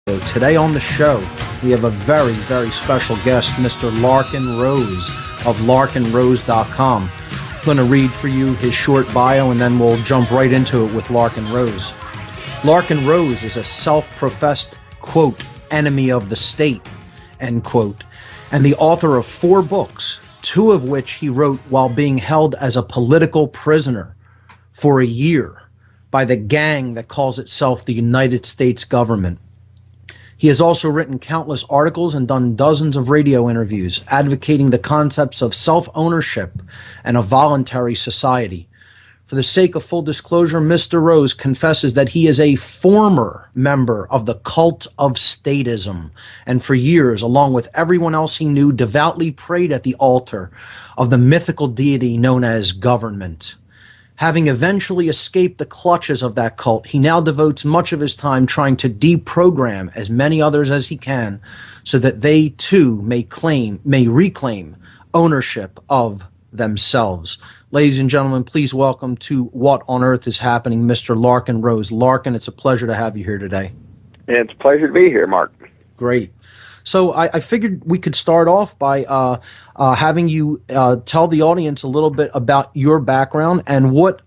So today on the show, we have a very, very special guest, Mr. Larken Rose of LarkenRose.com. I'm going to read for you his short bio, and then we'll jump right into it with Larken Rose. Larken Rose is a self-professed, quote, enemy of the state, end quote, and the author of 4 books, 2 of which he wrote while being held as a political prisoner for a year by the gang that calls itself the United States government. He has also written countless articles and done dozens of radio interviews advocating the concepts of self-ownership and a voluntary society. For the sake of full disclosure, Mr. Rose confesses that he is a former member of the cult of statism, and for years, along with everyone else he knew, devoutly prayed at the altar of the mythical deity known as government. Having eventually escaped the clutches of that cult, he now devotes much of his time trying to deprogram as many others as he can so that they too may reclaim ownership of themselves. Ladies and gentlemen, please welcome to What on Earth is Happening, Mr. Larken Rose. Larken, it's a pleasure to have you here today. It's a pleasure to be here, Mark. Great. So I figured we could start off by having you tell the audience a little bit about your background and what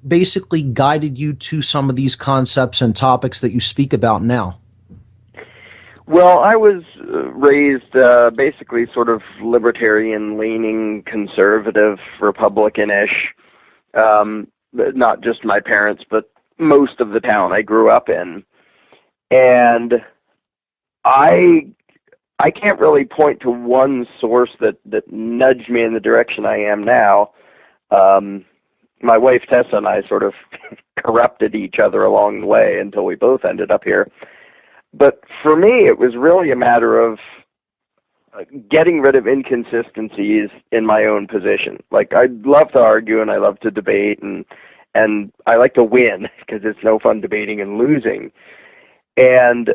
basically guided you to some of these concepts and topics that you speak about now. Well, I was raised basically sort of libertarian-leaning, conservative, Republican-ish. Not just my parents, but most of the town I grew up in. And I can't really point to one source that nudged me in the direction I am now. My wife Tessa and I sort of corrupted each other along the way until we both ended up here. But for me, it was really a matter of getting rid of inconsistencies in my own position. Like, I love to argue and I love to debate, and I like to win because it's no fun debating and losing. And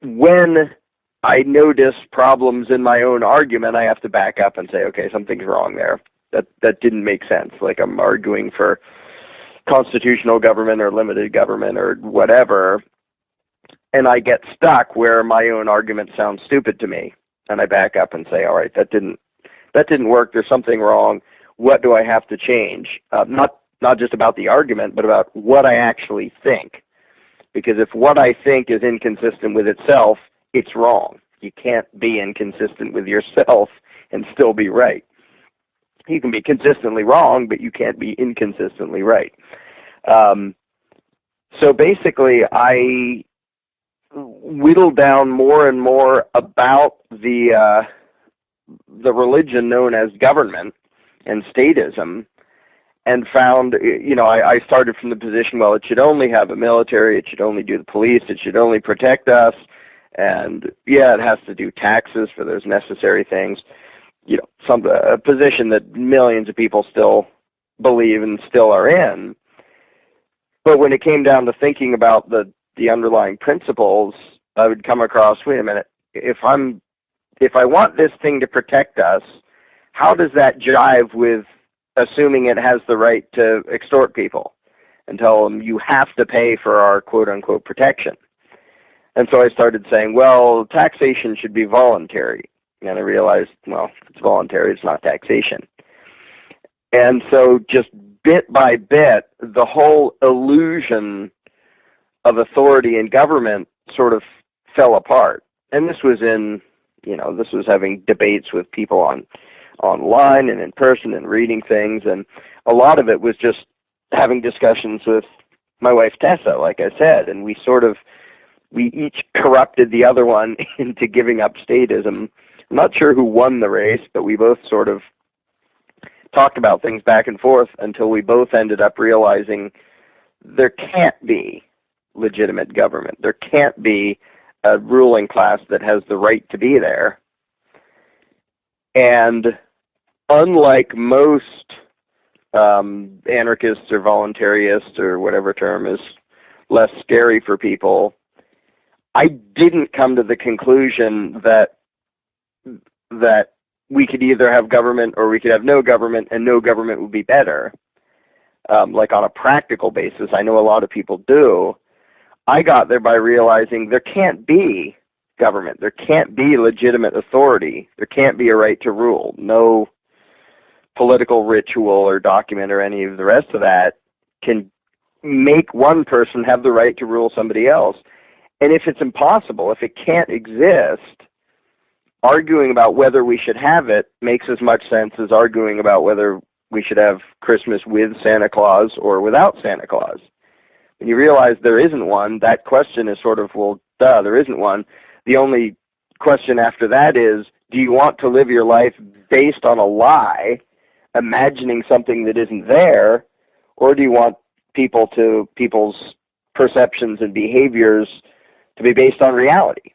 when I notice problems in my own argument, I have to back up and say, okay, something's wrong there. That didn't make sense. Like, I'm arguing for constitutional government or limited government or whatever, and I get stuck where my own argument sounds stupid to me. And I back up and say, all right, that didn't work. There's something wrong. What do I have to change? Not just about the argument, but about what I actually think. Because if what I think is inconsistent with itself, it's wrong. You can't be inconsistent with yourself and still be right. You can be consistently wrong, but you can't be inconsistently right. So basically, I whittled down more and more about the religion known as government and statism, and found, I started from the position, well, it should only have a military, it should only do the police, it should only protect us, and yeah, it has to do taxes for those necessary things. A position that millions of people still believe and still are in. But when it came down to thinking about the underlying principles, I would come across, wait a minute, if I want this thing to protect us, how does that jive with assuming it has the right to extort people and tell them you have to pay for our quote-unquote protection? And so I started saying, well, taxation should be voluntary. And I realized, well, if it's voluntary, it's not taxation. And so just bit by bit, the whole illusion of authority and government sort of fell apart. And this was this was having debates with people online and in person and reading things. And a lot of it was just having discussions with my wife Tessa, like I said, and we each corrupted the other one into giving up statism. I'm not sure who won the race, but we both sort of talked about things back and forth until we both ended up realizing there can't be legitimate government. There can't be a ruling class that has the right to be there. And unlike most anarchists or voluntarists or whatever term is less scary for people, I didn't come to the conclusion that we could either have government or we could have no government, and no government would be better. Like on a practical basis, I know a lot of people do. I got there by realizing there can't be government. There can't be legitimate authority. There can't be a right to rule. No political ritual or document or any of the rest of that can make one person have the right to rule somebody else. And if it's impossible, if it can't exist, arguing about whether we should have it makes as much sense as arguing about whether we should have Christmas with Santa Claus or without Santa Claus. When you realize there isn't one, that question is sort of, well, duh, there isn't one. The only question after that is, do you want to live your life based on a lie, imagining something that isn't there, or do you want people's perceptions and behaviors to be based on reality?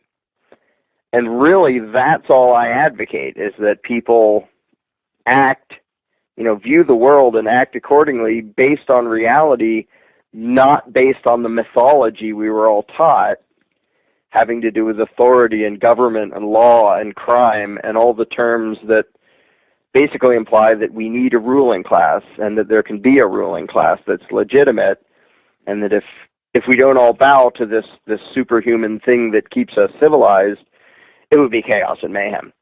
And really, that's all I advocate, is that people act, view the world and act accordingly based on reality, not based on the mythology we were all taught, having to do with authority and government and law and crime and all the terms that basically imply that we need a ruling class and that there can be a ruling class that's legitimate, and that if we don't all bow to this superhuman thing that keeps us civilized, it would be chaos and mayhem.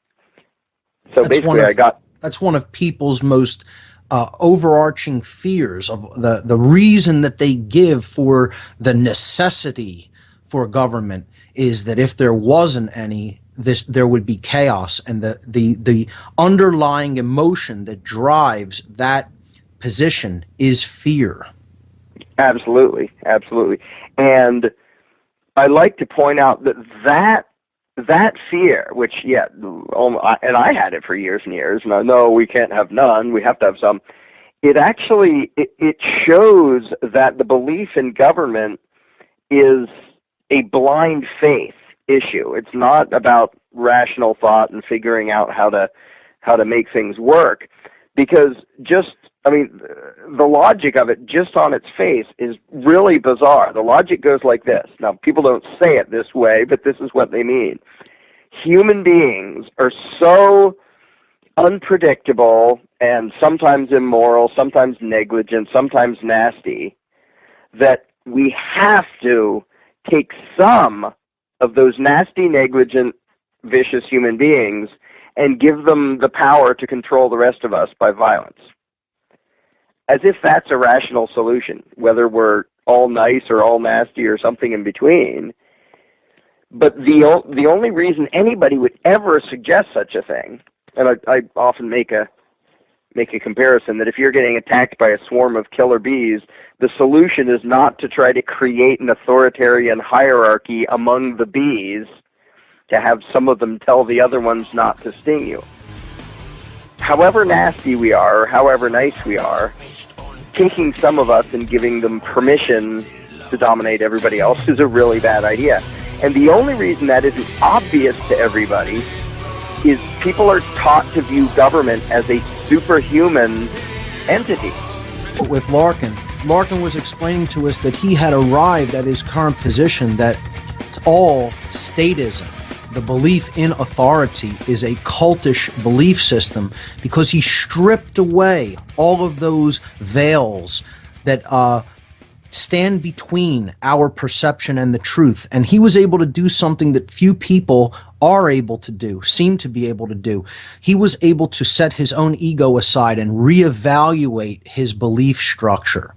So that's one of people's most overarching fears, of the reason that they give for the necessity for government is that if there wasn't any, there would be chaos, and the underlying emotion that drives that position is fear. Absolutely. And I like to point out that fear, which, and I had it for years and years, and I know we can't have none, we have to have some. It actually, it shows that the belief in government is a blind faith issue. It's not about rational thought and figuring out how to make things work, because the logic of it just on its face is really bizarre. The logic goes like this. Now, people don't say it this way, but this is what they mean. Human beings are so unpredictable and sometimes immoral, sometimes negligent, sometimes nasty, that we have to take some of those nasty, negligent, vicious human beings and give them the power to control the rest of us by violence. As if that's a rational solution, whether we're all nice or all nasty or something in between. But the only reason anybody would ever suggest such a thing, and I often make a comparison that if you're getting attacked by a swarm of killer bees, the solution is not to try to create an authoritarian hierarchy among the bees to have some of them tell the other ones not to sting you. However nasty we are, or however nice we are, taking some of us and giving them permission to dominate everybody else is a really bad idea. And the only reason that isn't obvious to everybody is people are taught to view government as a superhuman entity. With Larken was explaining to us that he had arrived at his current position that all statism, the belief in authority, is a cultish belief system, because he stripped away all of those veils that stand between our perception and the truth. And he was able to do something that few people are able to do, seem to be able to do. He was able to set his own ego aside and reevaluate his belief structure.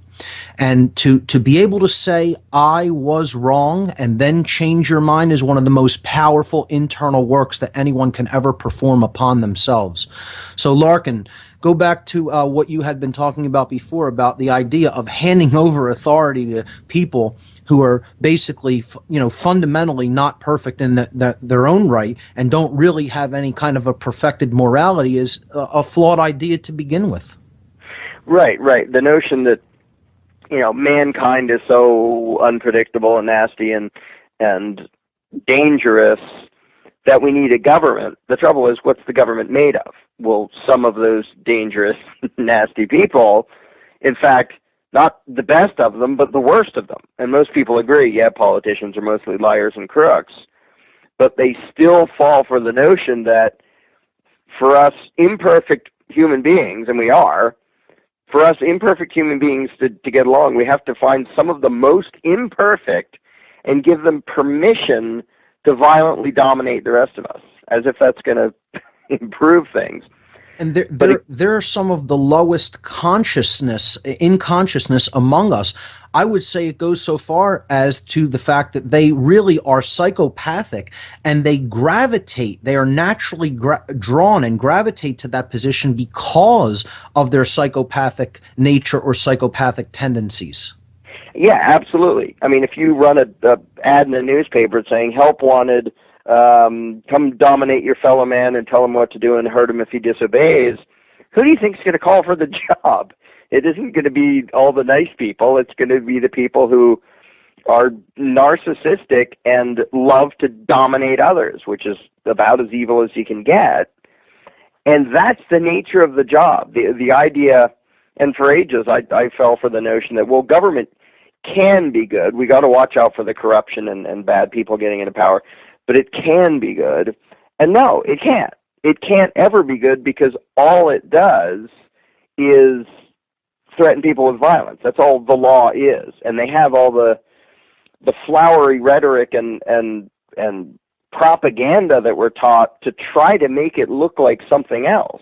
And to be able to say, I was wrong, and then change your mind is one of the most powerful internal works that anyone can ever perform upon themselves. So Larken, go back to what you had been talking about before, about the idea of handing over authority to people who are basically, fundamentally not perfect in their own right and don't really have any kind of a perfected morality is a flawed idea to begin with. Right. The notion that mankind is so unpredictable and nasty and dangerous that we need a government. The trouble is, what's the government made of? Well, some of those dangerous, nasty people, in fact, not the best of them, but the worst of them. And most people agree, politicians are mostly liars and crooks. But they still fall for the notion that for us imperfect human beings, and we are, for us imperfect human beings to get along, we have to find some of the most imperfect and give them permission to violently dominate the rest of us, as if that's going to improve things. And there are some of the lowest in consciousness among us. I would say it goes so far as to the fact that they really are psychopathic, and they are naturally drawn and gravitate to that position because of their psychopathic nature or psychopathic tendencies. Yeah, absolutely. I mean, if you run a ad in a newspaper saying "help wanted," come dominate your fellow man and tell him what to do and hurt him if he disobeys, who do you think is going to call for the job? It isn't going to be all the nice people. It's going to be the people who are narcissistic and love to dominate others, which is about as evil as you can get. And that's the nature of the job. The idea, and for ages I fell for the notion that, well, government can be good. We got to watch out for the corruption and bad people getting into power, but it can be good. And no, it can't. It can't ever be good, because all it does is threaten people with violence. That's all the law is. And they have all the flowery rhetoric and propaganda that we're taught to try to make it look like something else.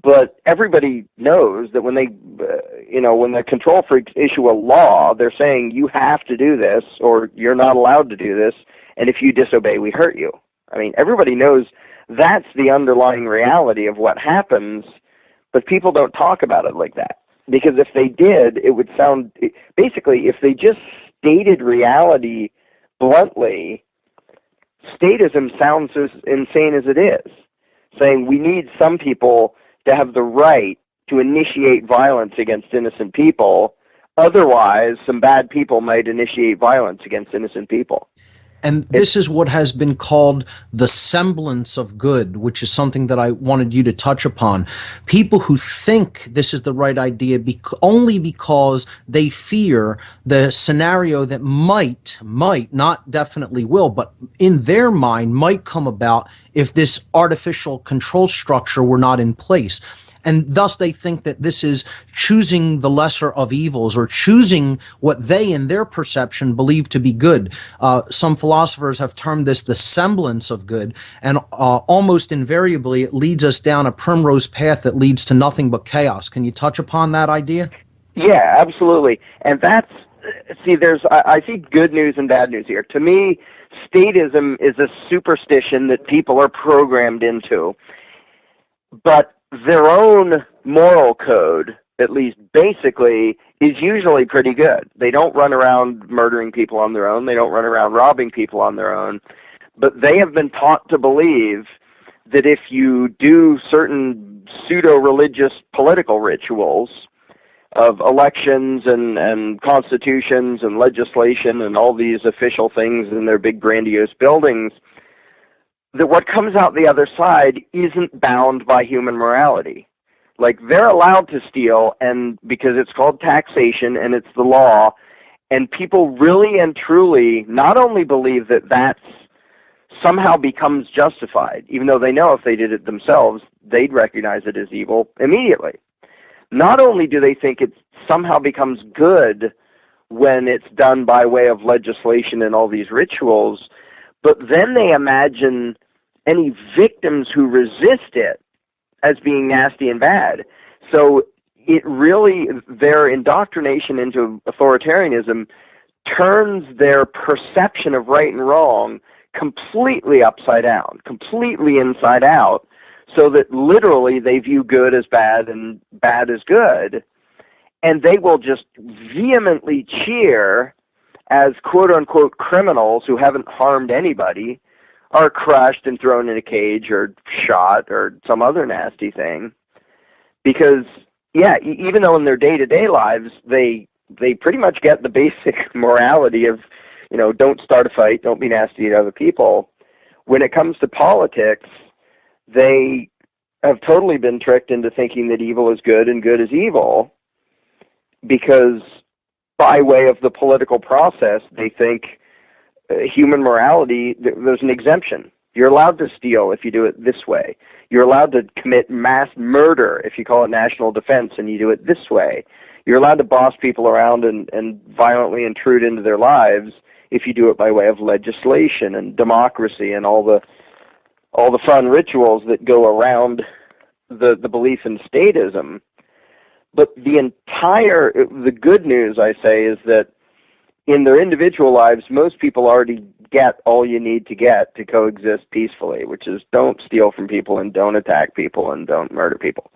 But everybody knows that when when the control freaks issue a law, they're saying you have to do this or you're not allowed to do this, and if you disobey, we hurt you. I mean, everybody knows that's the underlying reality of what happens, but people don't talk about it like that. Because if they did, it would sound, basically, if they just stated reality bluntly, statism sounds as insane as it is. Saying we need some people to have the right to initiate violence against innocent people, otherwise some bad people might initiate violence against innocent people. And this is what has been called the semblance of good, which is something that I wanted you to touch upon. People who think this is the right idea only because they fear the scenario that might, not definitely will, but in their mind might come about if this artificial control structure were not in place. And thus they think that this is choosing the lesser of evils, or choosing what they, in their perception, believe to be good. Some philosophers have termed this the semblance of good, and almost invariably it leads us down a primrose path that leads to nothing but chaos. Can you touch upon that idea? Yeah, absolutely. And I see good news and bad news here. To me, statism is a superstition that people are programmed into. But their own moral code, at least basically, is usually pretty good. They don't run around murdering people on their own. They don't run around robbing people on their own. But they have been taught to believe that if you do certain pseudo-religious political rituals of elections and constitutions and legislation and all these official things in their big grandiose buildings, that what comes out the other side isn't bound by human morality. Like, they're allowed to steal, and because it's called taxation and it's the law, and people really and truly not only believe that that's somehow becomes justified, even though they know if they did it themselves, they'd recognize it as evil immediately. Not only do they think it somehow becomes good when it's done by way of legislation and all these rituals, but then they imagine any victims who resist it as being nasty and bad. So their indoctrination into authoritarianism turns their perception of right and wrong completely upside down, completely inside out, so that literally they view good as bad and bad as good. And they will just vehemently cheer as quote-unquote criminals who haven't harmed anybody are crushed and thrown in a cage or shot or some other nasty thing. Because, yeah, even though in their day-to-day lives they pretty much get the basic morality of, don't start a fight, don't be nasty to other people, when it comes to politics, they have totally been tricked into thinking that evil is good and good is evil, because by way of the political process, they think human morality, there's an exemption. You're allowed to steal if you do it this way. You're allowed to commit mass murder if you call it national defense and you do it this way. You're allowed to boss people around and violently intrude into their lives if you do it by way of legislation and democracy and all the fun rituals that go around the belief in statism. But the good news, I say, is that in their individual lives, most people already get all you need to get to coexist peacefully, which is don't steal from people and don't attack people and don't murder people.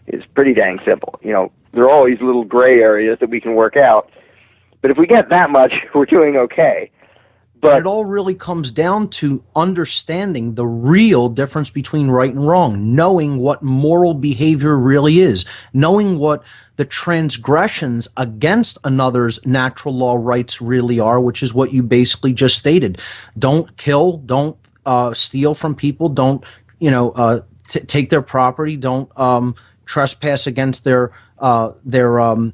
It's pretty dang simple. There are always little gray areas that we can work out. But if we get that much, we're doing okay. But it all really comes down to understanding the real difference between right and wrong, knowing what moral behavior really is, knowing what the transgressions against another's natural law rights really are, which is what you basically just stated. Don't kill, don't steal from people, don't take their property, don't trespass against their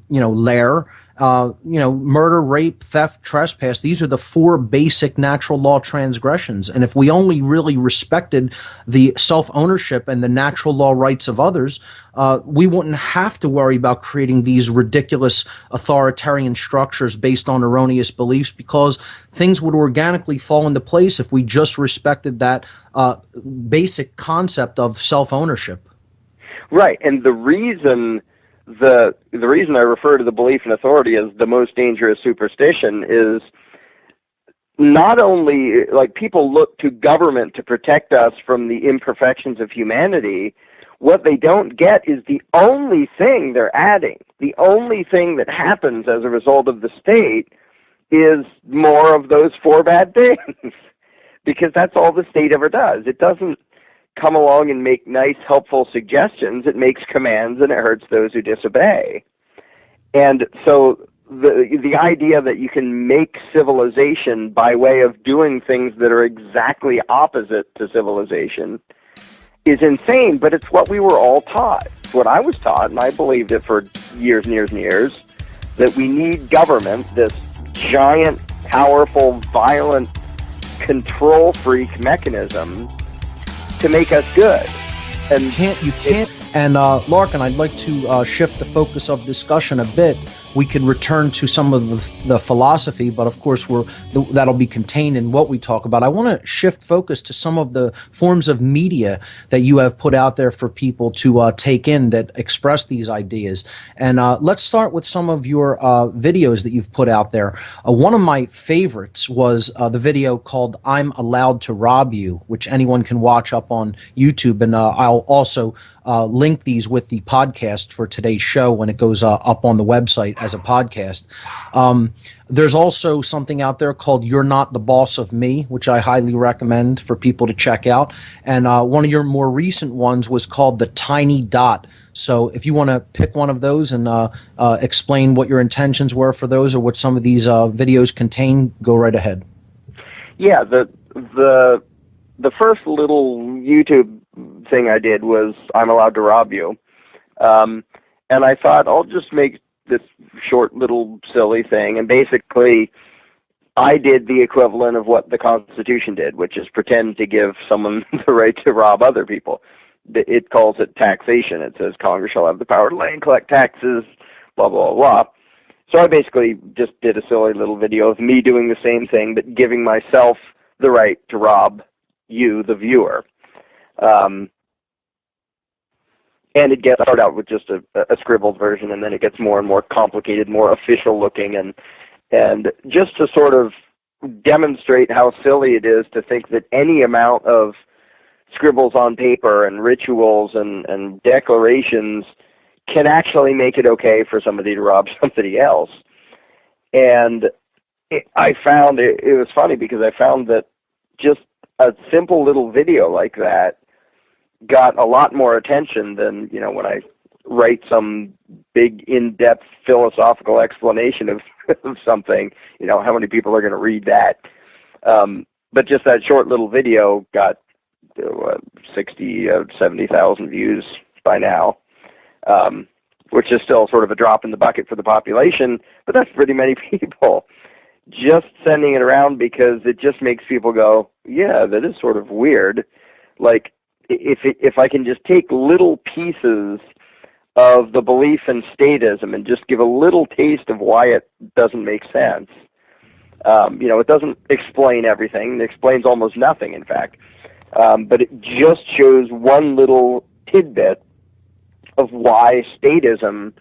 lair. Murder, rape, theft, trespass. These are the 4 basic natural law transgressions. And if we only really respected the self-ownership and the natural law rights of others, we wouldn't have to worry about creating these ridiculous authoritarian structures based on erroneous beliefs, because things would organically fall into place if we just respected that basic concept of self-ownership. Right. And the reason I refer to the belief in authority as the most dangerous superstition is not only, like, people look to government to protect us from the imperfections of humanity. What they don't get is the only thing they're adding, the only thing that happens as a result of the state is more of those 4 bad things, because that's all the state ever does. It doesn't come along and make nice, helpful suggestions. It makes commands, and it hurts those who disobey. And so the idea that you can make civilization by way of doing things that are exactly opposite to civilization is insane, but it's what we were all taught. It's what I was taught, and I believed it for years and years and years, that we need government, this giant, powerful, violent, control freak mechanism to make us good. And you can't. And Larken, I'd like to shift the focus of discussion a bit. We could return to some of the philosophy, but of course that'll be contained in what we talk about. I want to shift focus to some of the forms of media that you have put out there for people to take in that express these ideas. And let's start with some of your videos that you've put out there. One of my favorites was the video called "I'm Allowed to Rob You," which anyone can watch up on YouTube. And I'll also link these with the podcast for today's show when it goes up on the website as a podcast. There's also something out there called "You're Not the Boss of Me," which I highly recommend for people to check out. And one of your more recent ones was called "The Tiny Dot." So if you want to pick one of those and explain what your intentions were for those or what some of these videos contain, go right ahead. Yeah, the first little YouTube thing I did was "I'm Allowed to Rob You," and I thought I'll just make this short little silly thing, and basically I did the equivalent of what the Constitution did, which is pretend to give someone the right to rob other people. It calls it taxation. It says Congress shall have the power to lay and collect taxes, blah, blah, blah. So I basically just did a silly little video of me doing the same thing, but giving myself the right to rob you, the viewer. And it gets started out with just a scribbled version, and then it gets more and more complicated, more official looking, and just to sort of demonstrate how silly it is to think that any amount of scribbles on paper and rituals and declarations can actually make it okay for somebody to rob somebody else. And I found it was funny because I found that just a simple little video like that got a lot more attention than, when I write some big in-depth philosophical explanation of something, how many people are going to read that? But just that short little video got 60, 70,000 views by now, which is still sort of a drop in the bucket for the population, but that's pretty many people. Just sending it around because it just makes people go, yeah, that is sort of weird. Like, if I can just take little pieces of the belief in statism and just give a little taste of why it doesn't make sense, It doesn't explain everything. It explains almost nothing, in fact. But it just shows one little tidbit of why statism,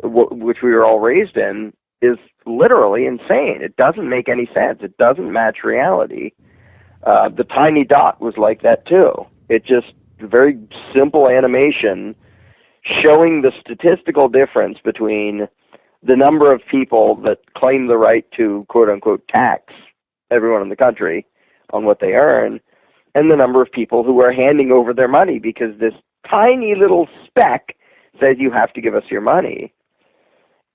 which we were all raised in, is literally insane. It doesn't make any sense. It doesn't match reality. The tiny dot was like that too. It just very simple animation showing the statistical difference between the number of people that claim the right to quote-unquote tax everyone in the country on what they earn, and the number of people who are handing over their money because this tiny little speck says you have to give us your money.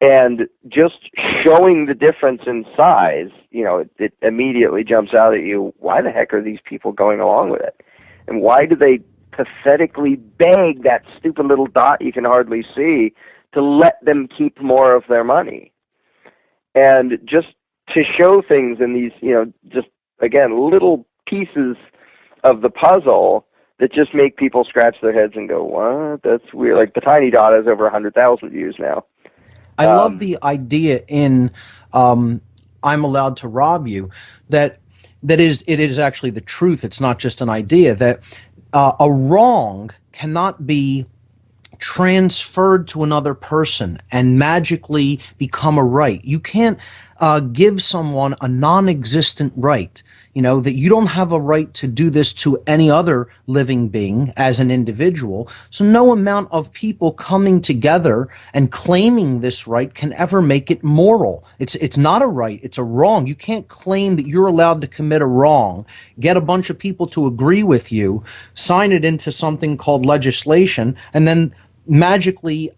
And just showing the difference in size, it immediately jumps out at you, why the heck are these people going along with it? And why do they pathetically beg that stupid little dot you can hardly see to let them keep more of their money? And just to show things in these, just, again, little pieces of the puzzle that just make people scratch their heads and go, what? That's weird. Like the tiny dot has over 100,000 views now. I love the idea in I'm allowed to rob you, it is actually the truth. It's not just an idea, that a wrong cannot be transferred to another person and magically become a right. You can't give someone a non-existent right, that you don't have a right to do this to any other living being as an individual. So no amount of people coming together and claiming this right can ever make it moral. It's not a right, it's a wrong. You can't claim that you're allowed to commit a wrong, get a bunch of people to agree with you, sign it into something called legislation, and then magically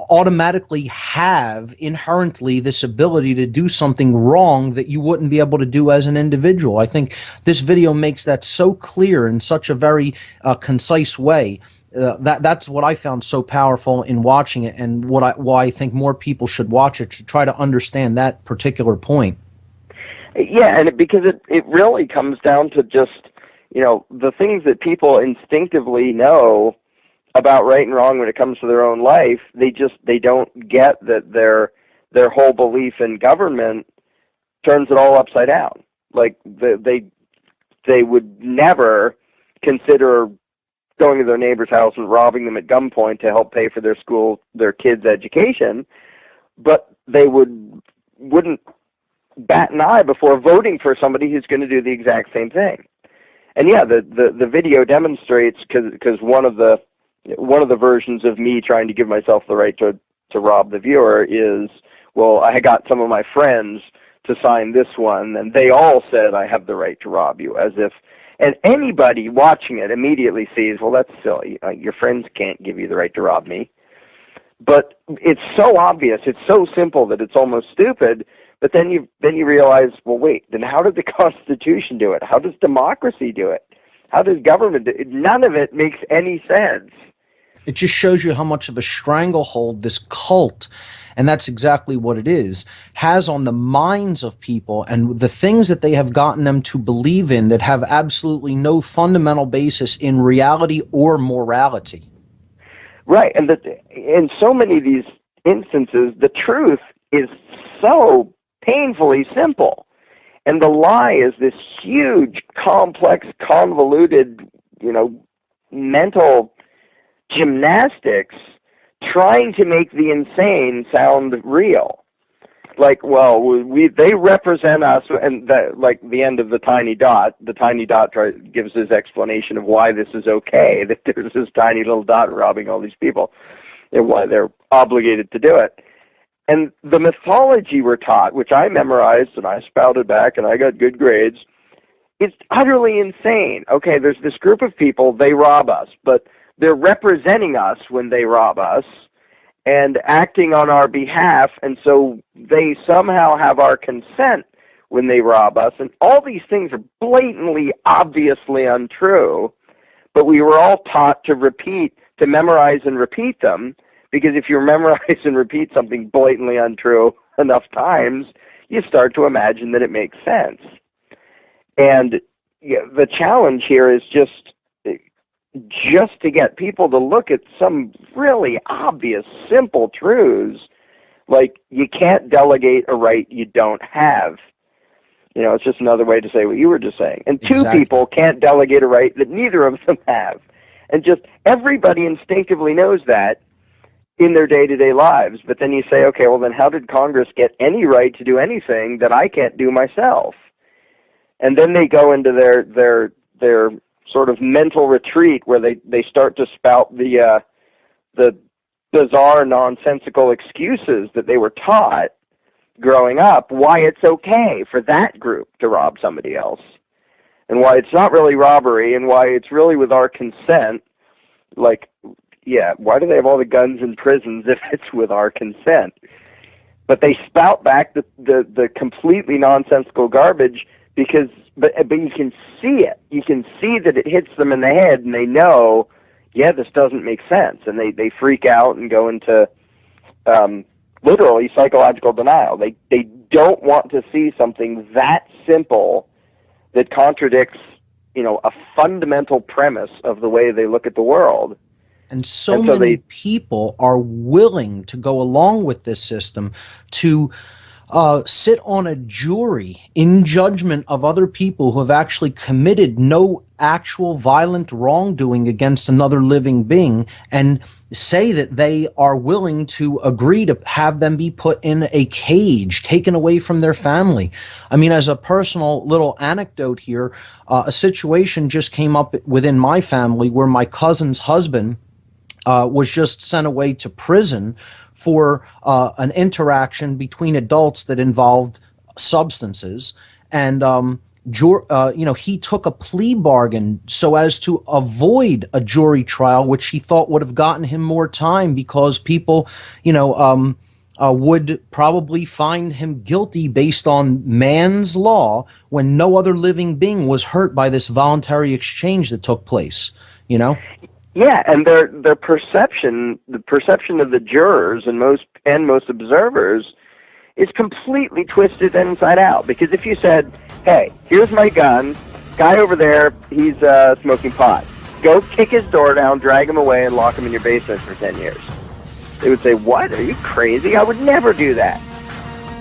automatically have inherently this ability to do something wrong that you wouldn't be able to do as an individual. I think this video makes that so clear in such a very concise way. That's what I found so powerful in watching it, and why I think more people should watch it to try to understand that particular point. Yeah, and because it really comes down to just, the things that people instinctively know about right and wrong when it comes to their own life. They don't get that their whole belief in government turns it all upside down. Like they would never consider going to their neighbor's house and robbing them at gunpoint to help pay for their kids' education, but they wouldn't bat an eye before voting for somebody who's going to do the exact same thing. And yeah, the video demonstrates, because one of the versions of me trying to give myself the right to rob the viewer is, well, I got some of my friends to sign this one, and they all said I have the right to rob you, as if, and anybody watching it immediately sees, well, that's silly. Your friends can't give you the right to rob me. But it's so obvious, it's so simple that it's almost stupid. But then you realize, well, wait, then how did the Constitution do it? How does democracy do it? How does government do it? None of it makes any sense. It just shows you how much of a stranglehold this cult, and that's exactly what it is, has on the minds of people, and the things that they have gotten them to believe in that have absolutely no fundamental basis in reality or morality. Right, and in so many of these instances, the truth is so painfully simple, and the lie is this huge, complex, convoluted, mental gymnastics trying to make the insane sound real. Like, well, they represent us, and like the end of the tiny dot gives his explanation of why this is okay, that there's this tiny little dot robbing all these people, and why they're obligated to do it. And the mythology we're taught, which I memorized and I spouted back and I got good grades, it's utterly insane. Okay, there's this group of people, they rob us, but they're representing us when they rob us and acting on our behalf, and so they somehow have our consent when they rob us. And all these things are blatantly, obviously untrue, but we were all taught to memorize and repeat them, because if you memorize and repeat something blatantly untrue enough times, you start to imagine that it makes sense. And the challenge here is just to get people to look at some really obvious, simple truths Like, you can't delegate a right you don't have. You know, it's just another way to say what you were just saying. And two Exactly. people can't delegate a right that neither of them have. And just everybody instinctively knows that in their day-to-day lives. But then you say, okay, well then how did Congress get any right to do anything that I can't do myself? And then they go into their sort of mental retreat where they start to spout the bizarre, nonsensical excuses that they were taught growing up, why it's okay for that group to rob somebody else, and why it's not really robbery, and why it's really with our consent. Like, yeah, why do they have all the guns in prisons if it's with our consent? But they spout back the completely nonsensical garbage because, but you can see it. You can see that it hits them in the head, and they know, yeah, this doesn't make sense, and they freak out and go into literally psychological denial. They don't want to see something that simple that contradicts, you know, a fundamental premise of the way they look at the world. And so many people are willing to go along with this system to sit on a jury in judgment of other people who have actually committed no actual violent wrongdoing against another living being, and say that they are willing to agree to have them be put in a cage, taken away from their family. I mean, as a personal little anecdote here, a situation just came up within my family where my cousin's husband was just sent away to prison for an interaction between adults that involved substances. And, he took a plea bargain so as to avoid a jury trial, which he thought would have gotten him more time because people, would probably find him guilty based on man's law when no other living being was hurt by this voluntary exchange that took place, you know? Yeah, and their perception, the perception of the jurors and most observers, is completely twisted inside out. Because if you said, "Hey, here's my gun, guy over there, he's smoking pot. Go kick his door down, drag him away, and lock him in your basement for 10 years," they would say, "What? Are you crazy? I would never do that."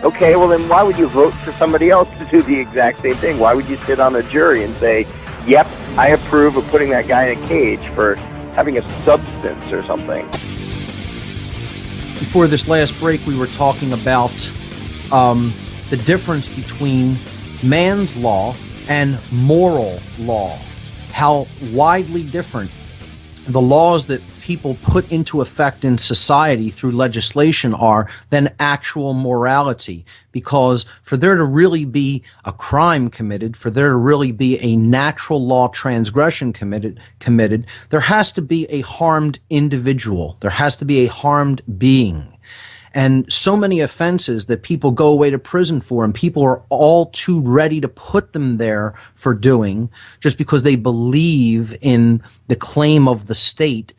Okay, well then why would you vote for somebody else to do the exact same thing? Why would you sit on a jury and say, "Yep, I approve of putting that guy in a cage for having a substance or something"? Before this last break, we were talking about the difference between man's law and moral law, how widely different the laws that people put into effect in society through legislation are than actual morality. Because for there to really be a crime committed, for there to really be a natural law transgression committed, there has to be a harmed individual. There has to be a harmed being. And so many offenses that people go away to prison for, and people are all too ready to put them there for doing just because they believe in the claim of the state.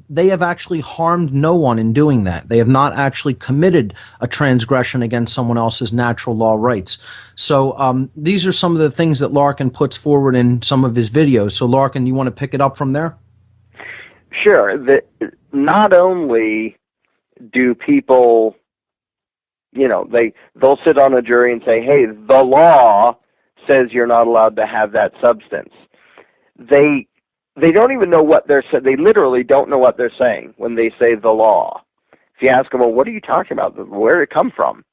They have actually harmed no one in doing that. They have not actually committed a transgression against someone else's natural law rights. So these are some of the things that Larken puts forward in some of his videos. So Larken, you want to pick it up from there? Sure. Not only do people, they'll sit on a jury and say, "Hey, the law says you're not allowed to have that substance." They don't even know what they're saying. They literally don't know what they're saying when they say the law. If you ask them, "Well, what are you talking about? Where did it come from?"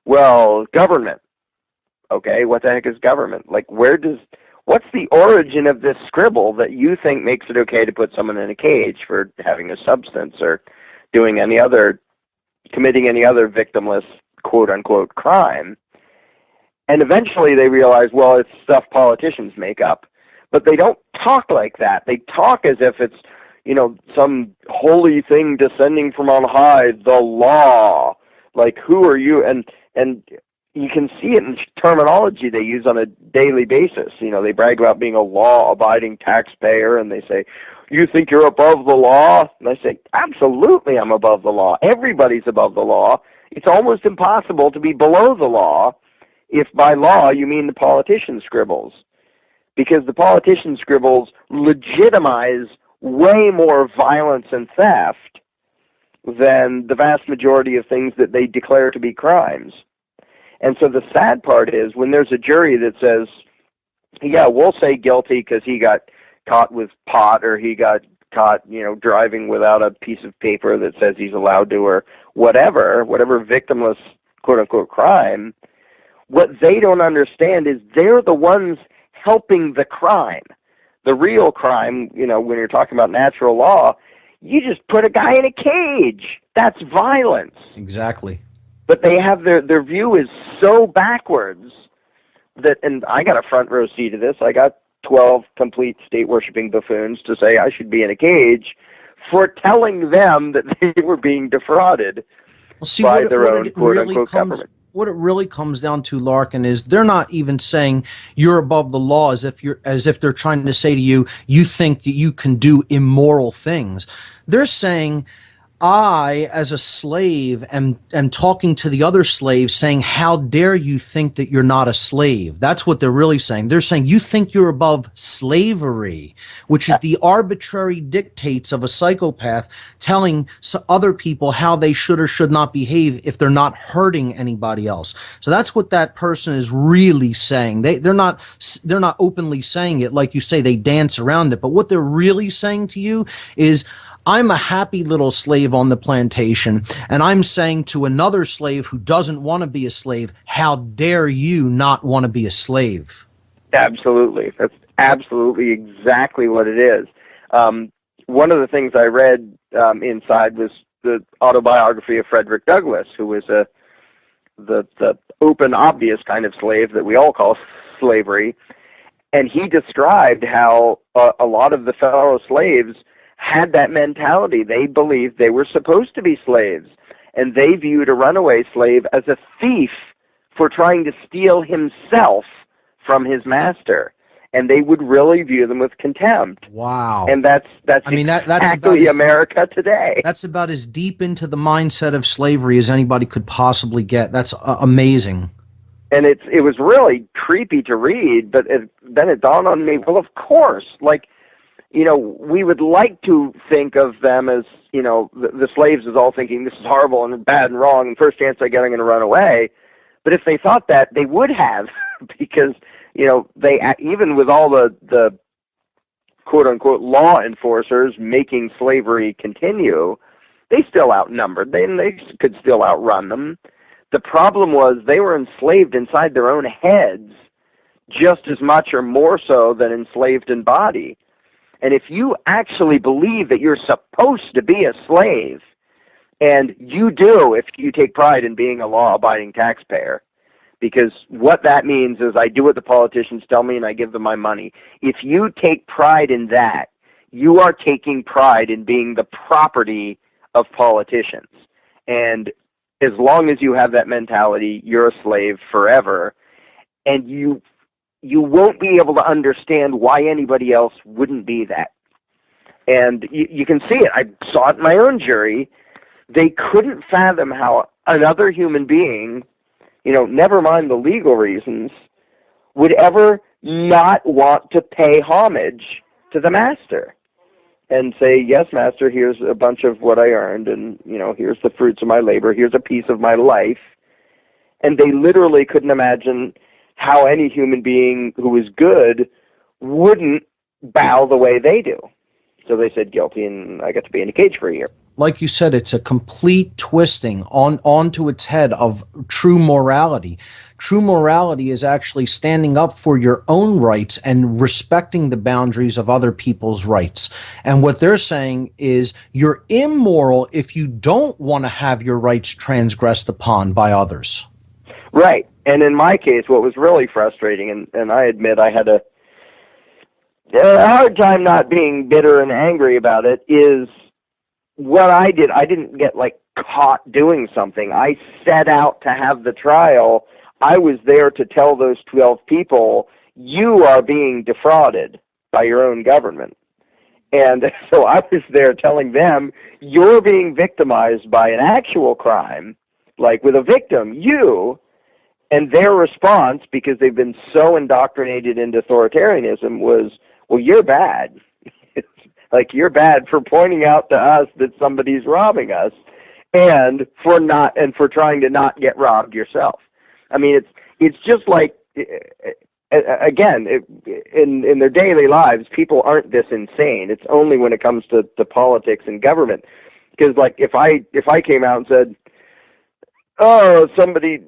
"Well, government." Okay, what the heck is government? Like, what's the origin of this scribble that you think makes it okay to put someone in a cage for having a substance or committing any other victimless, quote unquote, crime? And eventually they realize, well, it's stuff politicians make up. But they don't talk like that. They talk as if it's, some holy thing descending from on high, the law. Like, who are you? And you can see it in terminology they use on a daily basis. They brag about being a law-abiding taxpayer, and they say, "You think you're above the law?" And I say, "Absolutely, I'm above the law. Everybody's above the law. It's almost impossible to be below the law if by law you mean the politician scribbles. Because the politician scribbles legitimize way more violence and theft than the vast majority of things that they declare to be crimes. And so the sad part is when there's a jury that says, yeah, we'll say guilty because he got caught with pot, or he got caught, driving without a piece of paper that says he's allowed to, or whatever victimless quote-unquote crime, what they don't understand is they're the ones helping the crime. The real crime, when you're talking about natural law, you just put a guy in a cage. That's violence. Exactly. But they have their view is so backwards that, and I got a front row seat of this. I got 12 complete state-worshipping buffoons to say I should be in a cage for telling them that they were being defrauded by their own quote-unquote government. What it really comes down to, Larken, is they're not even saying you're above the law as if they're trying to say to you, you think that you can do immoral things. They're saying, I, as a slave, am talking to the other slaves saying, how dare you think that you're not a slave? That's what they're really saying. They're saying you think you're above slavery, which is the arbitrary dictates of a psychopath telling other people how they should or should not behave if they're not hurting anybody else. So that's what that person is really saying. They're not openly saying it. Like you say, they dance around it. But what they're really saying to you is, I'm a happy little slave on the plantation, and I'm saying to another slave who doesn't want to be a slave, how dare you not want to be a slave? Absolutely. That's absolutely exactly what it is. One of the things I read inside was the autobiography of Frederick Douglass, who was the open, obvious kind of slave that we all call slavery. And he described how a lot of the fellow slaves had that mentality. They believed they were supposed to be slaves, and they viewed a runaway slave as a thief for trying to steal himself from his master, and they would really view them with contempt. Wow. And that's exactly America today. That's about as deep into the mindset of slavery as anybody could possibly get. That's amazing. And it was really creepy to read, but then it dawned on me, well, of course, we would like to think of them as, the slaves as all thinking this is horrible and bad and wrong, and first chance I get, I'm going to run away. But if they thought that, they would have, because, they, even with all the quote-unquote law enforcers making slavery continue, they still outnumbered. They could still outrun them. The problem was they were enslaved inside their own heads just as much or more so than enslaved in body. And if you actually believe that you're supposed to be a slave, and you do if you take pride in being a law-abiding taxpayer, because what that means is I do what the politicians tell me and I give them my money. If you take pride in that, you are taking pride in being the property of politicians. And as long as you have that mentality, you're a slave forever, and you won't be able to understand why anybody else wouldn't be that. And you can see it. I saw it in my own jury. They couldn't fathom how another human being, never mind the legal reasons, would ever not want to pay homage to the master and say, yes, master, here's a bunch of what I earned, and, here's the fruits of my labor, here's a piece of my life. And they literally couldn't imagine how any human being who is good wouldn't bow the way they do. So they said guilty, and I got to be in a cage for a year. Like you said, it's a complete twisting onto its head of true morality. True morality is actually standing up for your own rights and respecting the boundaries of other people's rights. And what they're saying is you're immoral if you don't want to have your rights transgressed upon by others. Right. And in my case, what was really frustrating, and I admit I had a hard time not being bitter and angry about it, is what I did. I didn't get caught doing something. I set out to have the trial. I was there to tell those 12 people, you are being defrauded by your own government. And so I was there telling them, you're being victimized by an actual crime, like with a victim, you. And their response, because they've been so indoctrinated into authoritarianism, was, well, you're bad. You're bad for pointing out to us that somebody's robbing us. and for trying to not get robbed yourself. I mean, it's just like, again, in their daily lives, people aren't this insane. It's only when it comes to politics and government. Because, like, if I came out and said, "Oh, somebody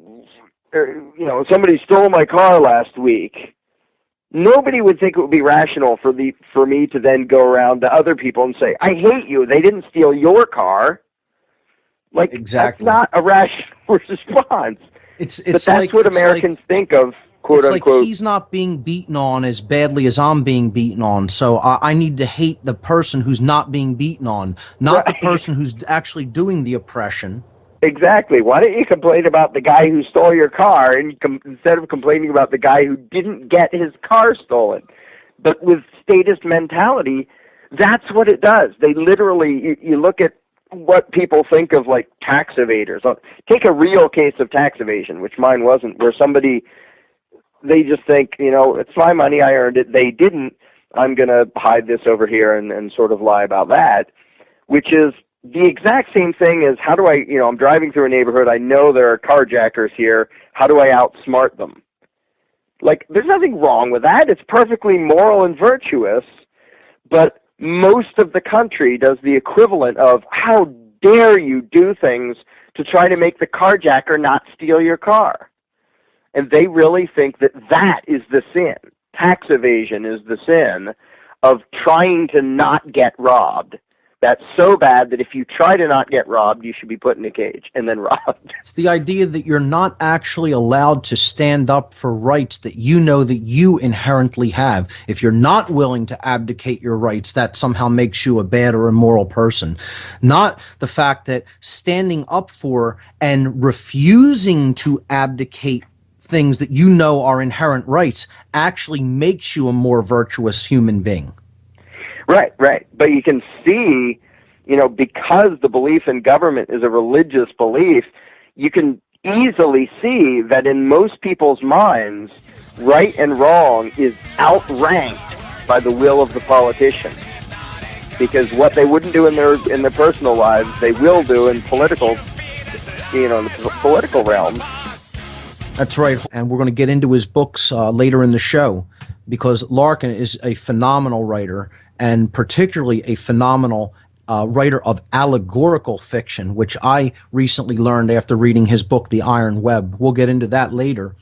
stole my car last week," nobody would think it would be rational for me to then go around to other people and say, "I hate you. They didn't steal your car." Like, Exactly. That's not a rational response. But that's what Americans think of, quote it's unquote. like he's not being beaten on as badly as I'm being beaten on, so I need to hate the person who's not being beaten on, not the Right. person who's actually doing the oppression. Exactly. Why don't you complain about the guy who stole your car instead of complaining about the guy who didn't get his car stolen? But with statist mentality, that's what it does. They literally, you look at what people think of like tax evaders. Take a real case of tax evasion, which mine wasn't, where they just think, it's my money, I earned it. They didn't. I'm going to hide this over here and sort of lie about that, which is the exact same thing as how do I'm driving through a neighborhood. I know there are carjackers here. How do I outsmart them? Like, there's nothing wrong with that. It's perfectly moral and virtuous, but most of the country does the equivalent of, how dare you do things to try to make the carjacker not steal your car? And they really think that is the sin. Tax evasion is the sin of trying to not get robbed. That's so bad that if you try to not get robbed, you should be put in a cage and then robbed. It's the idea that you're not actually allowed to stand up for rights that you know that you inherently have. If you're not willing to abdicate your rights, that somehow makes you a bad or immoral person. Not the fact that standing up for and refusing to abdicate things that you know are inherent rights actually makes you a more virtuous human being. Right. But you can see, because the belief in government is a religious belief, you can easily see that in most people's minds, right and wrong is outranked by the will of the politician. Because what they wouldn't do in their personal lives, they will do in political, in the political realm. That's right. And we're going to get into his books later in the show, because Larken is a phenomenal writer, and particularly a phenomenal writer of allegorical fiction, which I recently learned after reading his book, The Iron Web. We'll get into that later.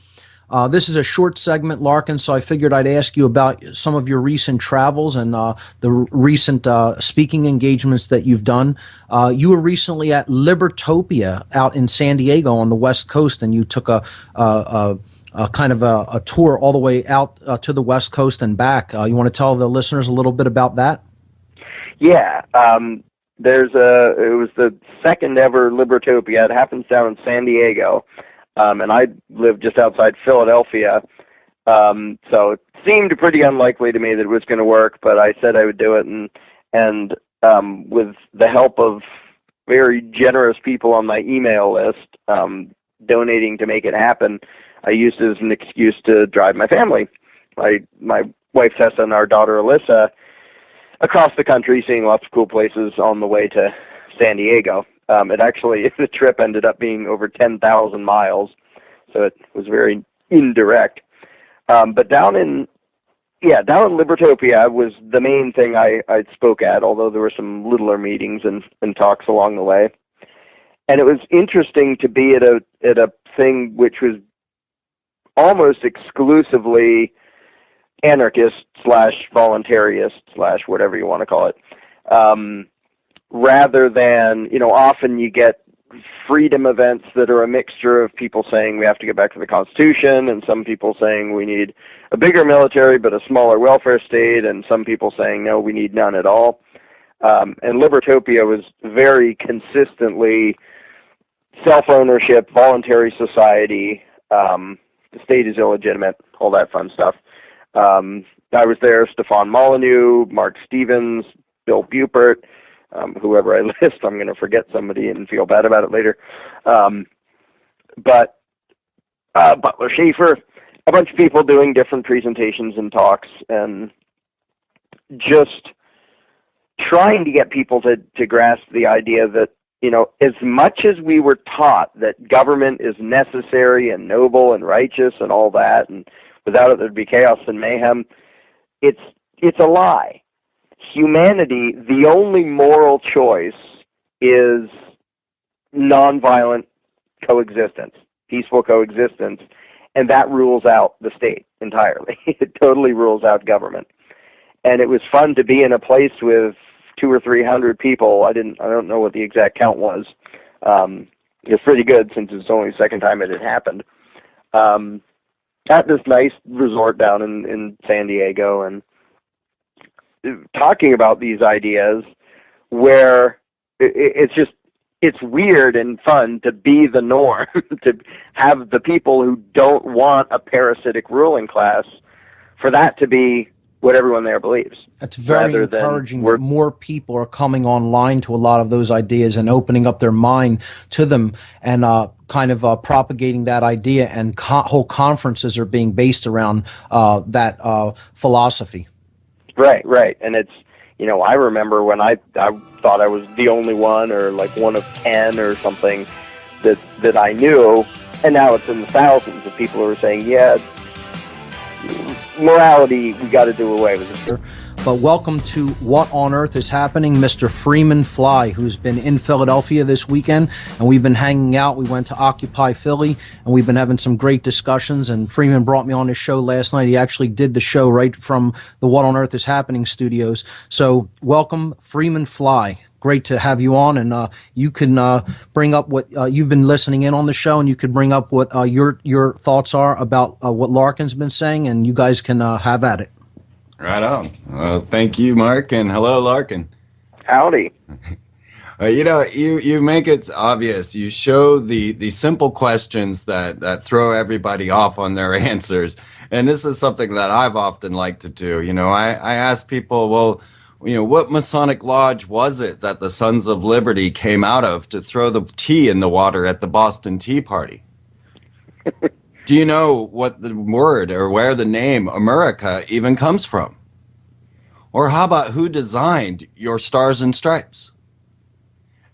This is a short segment, Larken, so I figured I'd ask you about some of your recent travels and the recent speaking engagements that you've done. You were recently at Libertopia out in San Diego on the West Coast, and you took a kind of a tour all the way out to the West Coast and back. You want to tell the listeners a little bit about that? Yeah. It was the second ever Libertopia. It happens down in San Diego. And I live just outside Philadelphia. So it seemed pretty unlikely to me that it was going to work, but I said I would do it. And with the help of very generous people on my email list, donating to make it happen, I used it as an excuse to drive my family. My wife Tessa and our daughter Alyssa across the country, seeing lots of cool places on the way to San Diego. The trip ended up being over 10,000 miles, so it was very indirect. But down in Libertopia was the main thing I spoke at, although there were some littler meetings and talks along the way. And it was interesting to be at a thing which was almost exclusively anarchist / voluntarist / whatever you want to call it. Rather than, often you get freedom events that are a mixture of people saying we have to get back to the Constitution, and some people saying we need a bigger military but a smaller welfare state, and some people saying no, we need none at all. And Libertopia was very consistently self-ownership, voluntary society, the state is illegitimate, all that fun stuff. I was there, Stefan Molyneux, Mark Stevens, Bill Bupert, whoever I list, I'm going to forget somebody and feel bad about it later. But Butler Schaefer, a bunch of people doing different presentations and talks, and just trying to get people to grasp the idea that as much as we were taught that government is necessary and noble and righteous and all that, and without it there'd be chaos and mayhem, it's a lie. Humanity, the only moral choice is nonviolent coexistence, peaceful coexistence, and that rules out the state entirely. It totally rules out government. And it was fun to be in a place with 200 or 300 people. I don't know what the exact count was. It was pretty good since it's only the second time it had happened. At this nice resort down in San Diego, and talking about these ideas where it's weird and fun to be the norm, to have the people who don't want a parasitic ruling class, for that to be what everyone there believes. It's very encouraging that more people are coming online to a lot of those ideas and opening up their mind to them, and kind of propagating that idea, and whole conferences are being based around that philosophy. Right. And it's, I remember when I thought I was the only one, or like one of 10 or something that I knew, and now it's in the thousands of people who are saying, yeah, morality, we got to do away with it. But welcome to What on Earth is Happening, Mr. Freeman Fly, who's been in Philadelphia this weekend, and we've been hanging out. We went to Occupy Philly, and we've been having some great discussions, and Freeman brought me on his show last night. He actually did the show right from the What on Earth is Happening studios. So welcome, Freeman Fly. Great to have you on, and you can bring up what you've been listening in on the show, and you could bring up what your thoughts are about what Larken's been saying, and you guys can have at it. Right on. Thank you, Mark, and hello, Larken. Howdy. You make it obvious. You show the simple questions that throw everybody off on their answers, and this is something that I've often liked to do. I ask people, well, what Masonic lodge was it that the Sons of Liberty came out of to throw the tea in the water at the Boston Tea Party? Do you know what the word or where the name America even comes from? Or how about who designed your stars and stripes?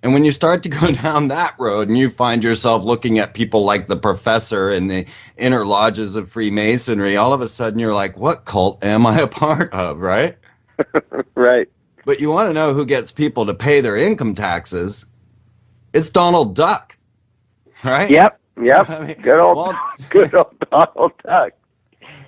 And when you start to go down that road and you find yourself looking at people like the professor and the inner lodges of Freemasonry, all of a sudden you're like, what cult am I a part of, right? Right. But you want to know who gets people to pay their income taxes? It's Donald Duck, right? Yep. I mean, good old Donald Duck.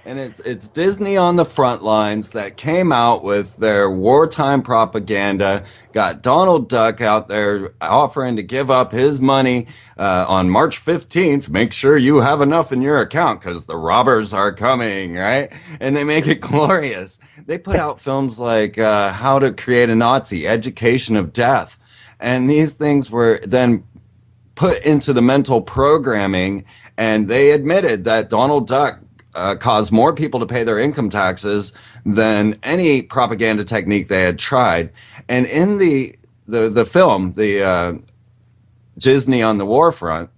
And it's Disney on the front lines that came out with their wartime propaganda, got Donald Duck out there offering to give up his money on March 15th. Make sure you have enough in your account because the robbers are coming, right? And they make it glorious. They put out films like How to Create a Nazi, Education of Death. And these things were then put into the mental programming, and they admitted that Donald Duck caused more people to pay their income taxes than any propaganda technique they had tried. And in the film, the Disney on the War Front,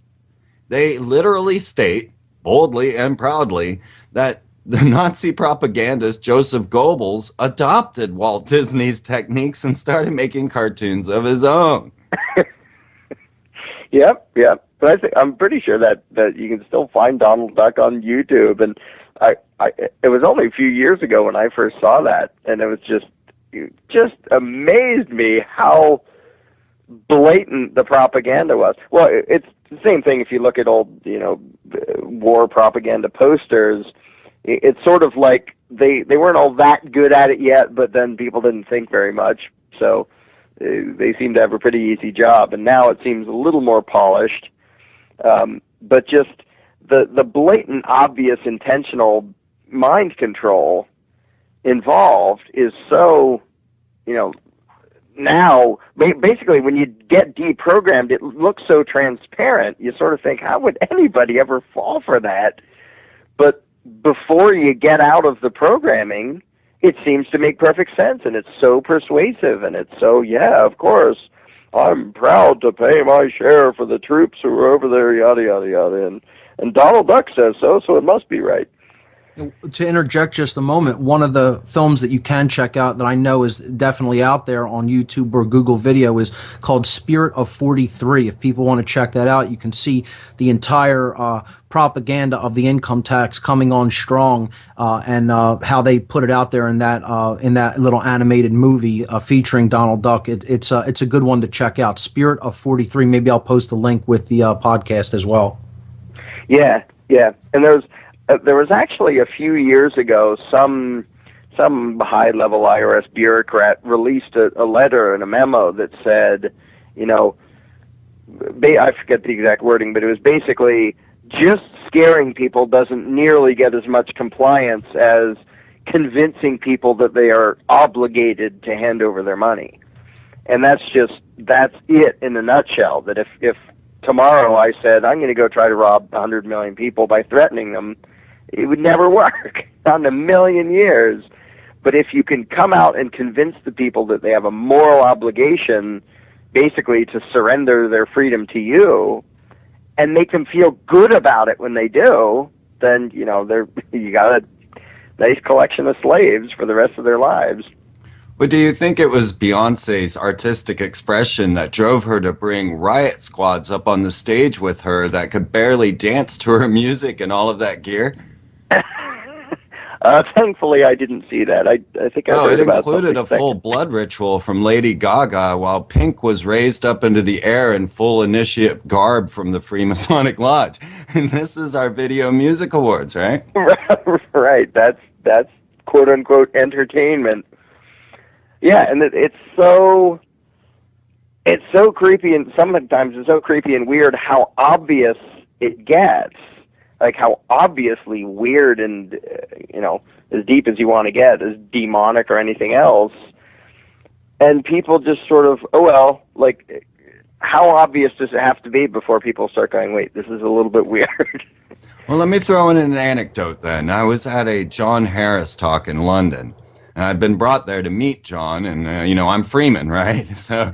they literally state boldly and proudly that the Nazi propagandist Joseph Goebbels adopted Walt Disney's techniques and started making cartoons of his own. Yep. But I'm pretty sure that you can still find Donald Duck on YouTube, and it was only a few years ago when I first saw that, and it was just amazed me how blatant the propaganda was. Well, it's the same thing if you look at old, war propaganda posters. It's sort of like they weren't all that good at it yet, but then people didn't think very much, so they seem to have a pretty easy job, and now it seems a little more polished. But just the blatant, obvious, intentional mind control involved is so, now, basically when you get deprogrammed, it looks so transparent. You sort of think, how would anybody ever fall for that? But before you get out of the programming, it seems to make perfect sense, and it's so persuasive, and it's so, yeah, of course, I'm proud to pay my share for the troops who are over there, yada, yada, yada. And Donald Duck says so it must be right. To interject just a moment, one of the films that you can check out that I know is definitely out there on YouTube or Google Video is called Spirit of 43. If people want to check that out, you can see the entire propaganda of the income tax coming on strong, and how they put it out there in that little animated movie featuring Donald Duck. It's a good one to check out. Spirit of 43. Maybe I'll post a link with the podcast as well. Yeah, yeah, and there was actually a few years ago some high-level IRS bureaucrat released a letter and a memo that said, I forget the exact wording, but it was basically just scaring people doesn't nearly get as much compliance as convincing people that they are obligated to hand over their money. And that's it in a nutshell, that if tomorrow I said, I'm going to go try to rob 100 million people by threatening them, it would never work, not in a million years. But if you can come out and convince the people that they have a moral obligation basically to surrender their freedom to you and make them feel good about it when they do, then, you got a nice collection of slaves for the rest of their lives. But do you think it was Beyonce's artistic expression that drove her to bring riot squads up on the stage with her that could barely dance to her music and all of that gear? Thankfully, I didn't see that. I think I heard about something. It included a full blood ritual from Lady Gaga while Pink was raised up into the air in full initiate garb from the Freemasonic Lodge. And this is our Video Music Awards, right? Right. That's quote unquote entertainment. Yeah, and it's so creepy, and sometimes it's so creepy and weird how obvious it gets. Like how obviously weird and, as deep as you want to get, as demonic or anything else. And people just sort of, how obvious does it have to be before people start going, wait, this is a little bit weird? Well, let me throw in an anecdote then. I was at a John Harris talk in London. I'd been brought there to meet John, and, I'm Freeman, right? So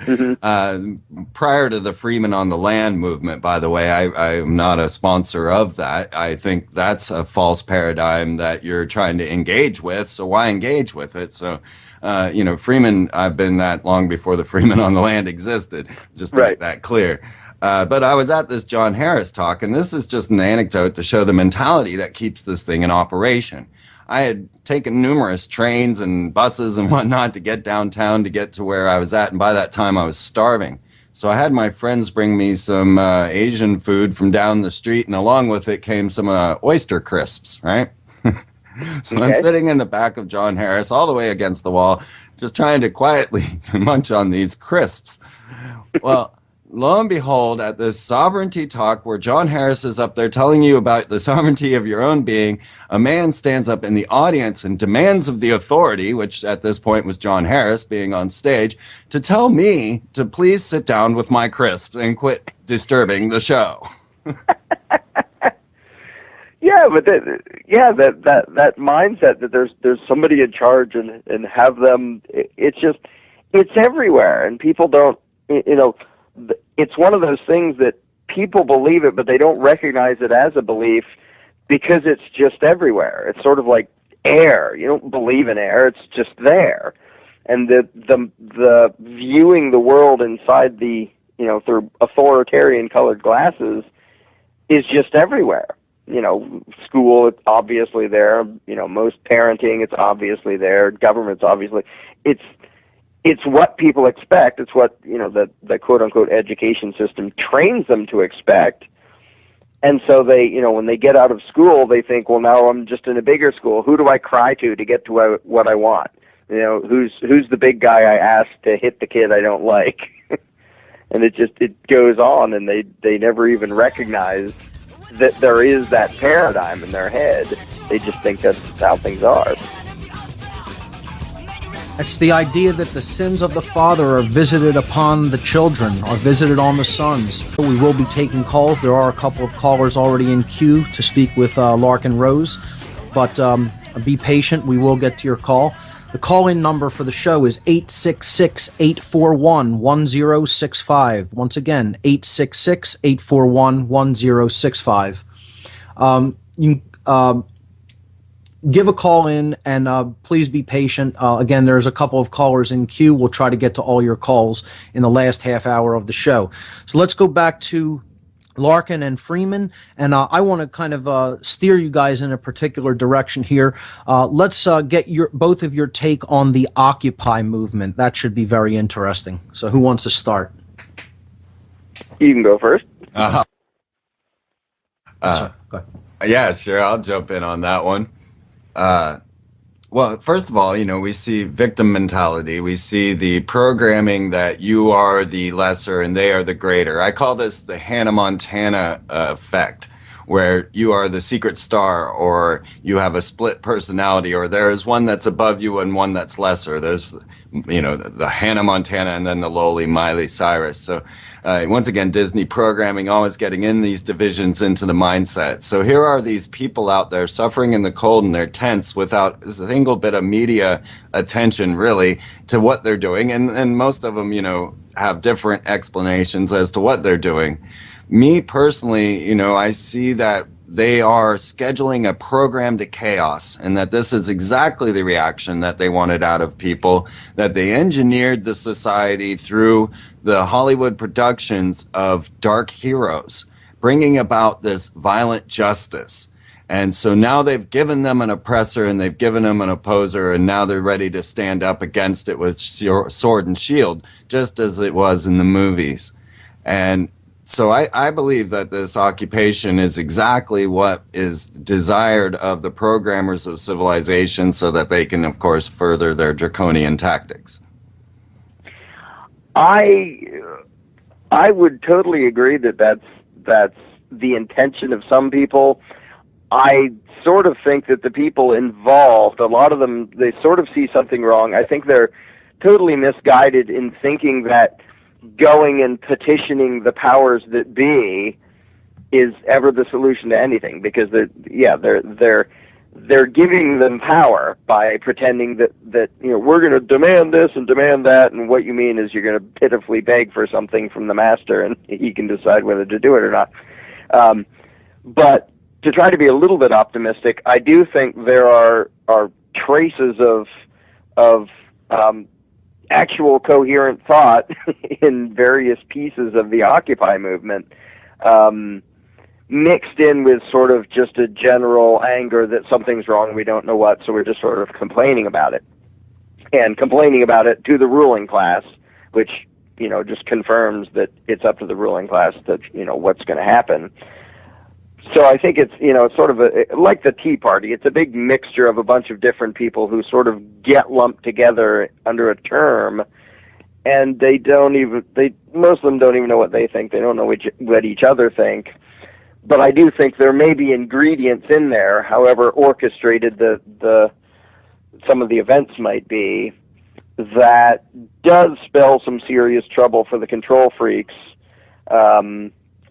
prior to the Freeman on the Land movement, by the way, I'm not a sponsor of that. I think that's a false paradigm that you're trying to engage with, so why engage with it? So, Freeman, I've been that long before the Freeman on the Land existed, just to make that clear. But I was at this John Harris talk, and this is just an anecdote to show the mentality that keeps this thing in operation. I had taken numerous trains and buses and whatnot to get downtown to get to where I was at, and by that time I was starving. So I had my friends bring me some Asian food from down the street, and along with it came some oyster crisps, right? So I'm sitting in the back of John Harris all the way against the wall, just trying to quietly munch on these crisps. Well, lo and behold, at this sovereignty talk where John Harris is up there telling you about the sovereignty of your own being, a man stands up in the audience and demands of the authority, which at this point was John Harris being on stage, to tell me to please sit down with my crisps and quit disturbing the show. Yeah, but that mindset that there's somebody in charge and have them, it's everywhere, and people don't, it's one of those things that people believe it, but they don't recognize it as a belief because it's just everywhere. It's sort of like air. You don't believe in air; it's just there. And the viewing the world inside through authoritarian colored glasses is just everywhere. School, it's obviously there. Most parenting, it's obviously there. Government's obviously. It's what people expect. It's what, the quote-unquote education system trains them to expect. And so they, when they get out of school, they think, well, now I'm just in a bigger school. Who do I cry to get to what I want? Who's the big guy I asked to hit the kid I don't like? And it goes on, and they never even recognize that there is that paradigm in their head. They just think that's how things are. It's the idea that the sins of the father are visited upon the children, are visited on the sons. We will be taking calls. There are a couple of callers already in queue to speak with Larken Rose, but be patient. We will get to your call. The call-in number for the show is 866-841-1065. Once again, 866-841-1065. give a call in, and please be patient. Again, there's a couple of callers in queue. We'll try to get to all your calls in the last half hour of the show. So let's go back to Larken and Freeman, and I want to kind of steer you guys in a particular direction here. Let's get both of your take on the Occupy movement. That should be very interesting. So who wants to start? You can go first. Sorry, go ahead. Yeah, sure. I'll jump in on that one. Well, first of all, we see victim mentality. We see the programming that you are the lesser and they are the greater. I call this the Hannah Montana effect, where you are the secret star, or you have a split personality, or there is one that's above you and one that's lesser. There's, the Hannah Montana and then the lowly Miley Cyrus. So once again, Disney programming always getting in these divisions into the mindset. So here are these people out there suffering in the cold in their tents without a single bit of media attention really to what they're doing. And most of them, have different explanations as to what they're doing. Me personally, I see that they are scheduling a program to chaos, and that this is exactly the reaction that they wanted out of people, that they engineered the society through the Hollywood productions of dark heroes, bringing about this violent justice. And so now they've given them an oppressor and they've given them an opposer, and now they're ready to stand up against it with sword and shield, just as it was in the movies. And so I believe that this occupation is exactly what is desired of the programmers of civilization, so that they can, of course, further their draconian tactics. I would totally agree that that's the intention of some people. I sort of think that the people involved, a lot of them, they sort of see something wrong. I think they're totally misguided in thinking that going and petitioning the powers that be is ever the solution to anything, because they're giving them power by pretending that we're going to demand this and demand that, and what you mean is you're going to pitifully beg for something from the master and he can decide whether to do it or not. But to try to be a little bit optimistic, I do think there are traces of actual coherent thought in various pieces of the Occupy movement, mixed in with sort of just a general anger that something's wrong, we don't know what, so we're just sort of complaining about it. And complaining about it to the ruling class, which, just confirms that it's up to the ruling class that, what's going to happen. So I think it's, it's sort of like the Tea Party. It's a big mixture of a bunch of different people who sort of get lumped together under a term, and most of them don't even know what they think. They don't know what each other think. But I do think there may be ingredients in there, however orchestrated some of the events might be, that does spell some serious trouble for the control freaks.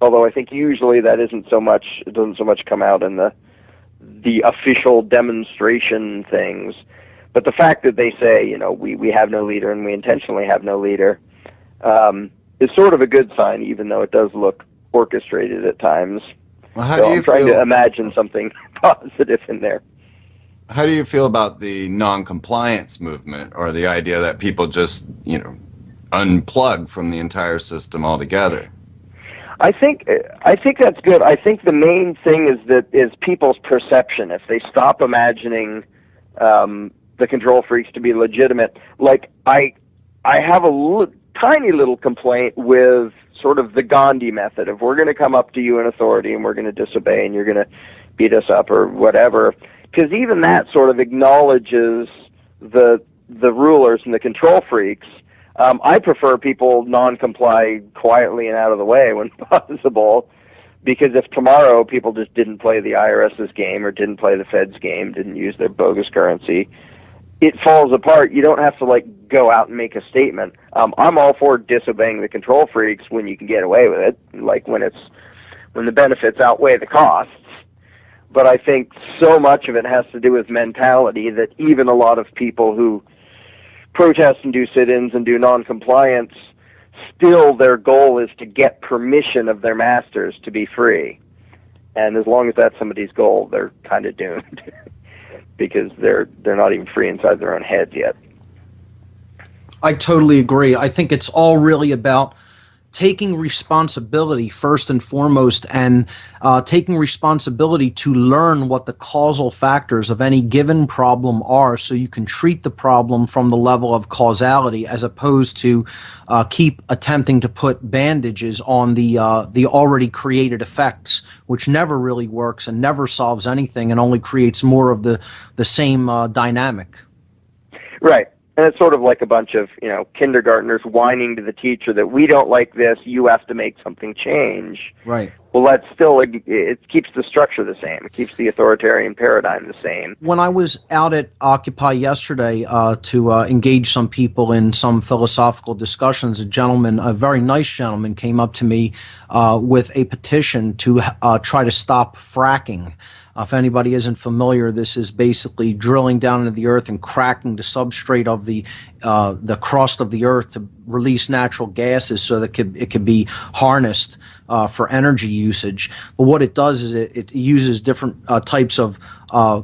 Although I think usually that it doesn't so much come out in the official demonstration things. But the fact that they say, we have no leader and we intentionally have no leader, is sort of a good sign, even though it does look orchestrated at times. Well, I'm trying to imagine something positive in there. How do you feel about the non-compliance movement, or the idea that people just, unplug from the entire system altogether? I think that's good. I think the main thing is people's perception. If they stop imagining the control freaks to be legitimate, like I have a tiny little complaint with sort of the Gandhi method of, we're going to come up to you in authority and we're going to disobey and you're going to beat us up or whatever, because even that sort of acknowledges the rulers and the control freaks. I prefer people non-comply quietly and out of the way when possible, because if tomorrow people just didn't play the IRS's game or didn't play the Fed's game, didn't use their bogus currency, it falls apart. You don't have to go out and make a statement. I'm all for disobeying the control freaks when you can get away with it, like when the benefits outweigh the costs. But I think so much of it has to do with mentality that even a lot of people who protest and do sit-ins and do non-compliance, still their goal is to get permission of their masters to be free. And as long as that's somebody's goal, they're kind of doomed. because they're not even free inside their own heads yet. I totally agree. I think it's all really about taking responsibility first and foremost, and taking responsibility to learn what the causal factors of any given problem are, so you can treat the problem from the level of causality, as opposed to keep attempting to put bandages on the already created effects, which never really works and never solves anything, and only creates more of the same dynamic. Right. And it's sort of like a bunch of, kindergartners whining to the teacher that we don't like this, you have to make something change. Right. Well, that's still, it keeps the structure the same. It keeps the authoritarian paradigm the same. When I was out at Occupy yesterday to engage some people in some philosophical discussions, a very nice gentleman, came up to me with a petition to try to stop fracking. If anybody isn't familiar, this is basically drilling down into the earth and cracking the substrate of the crust of the earth to release natural gases so that it could be harnessed for energy usage. But what it does is it uses different types of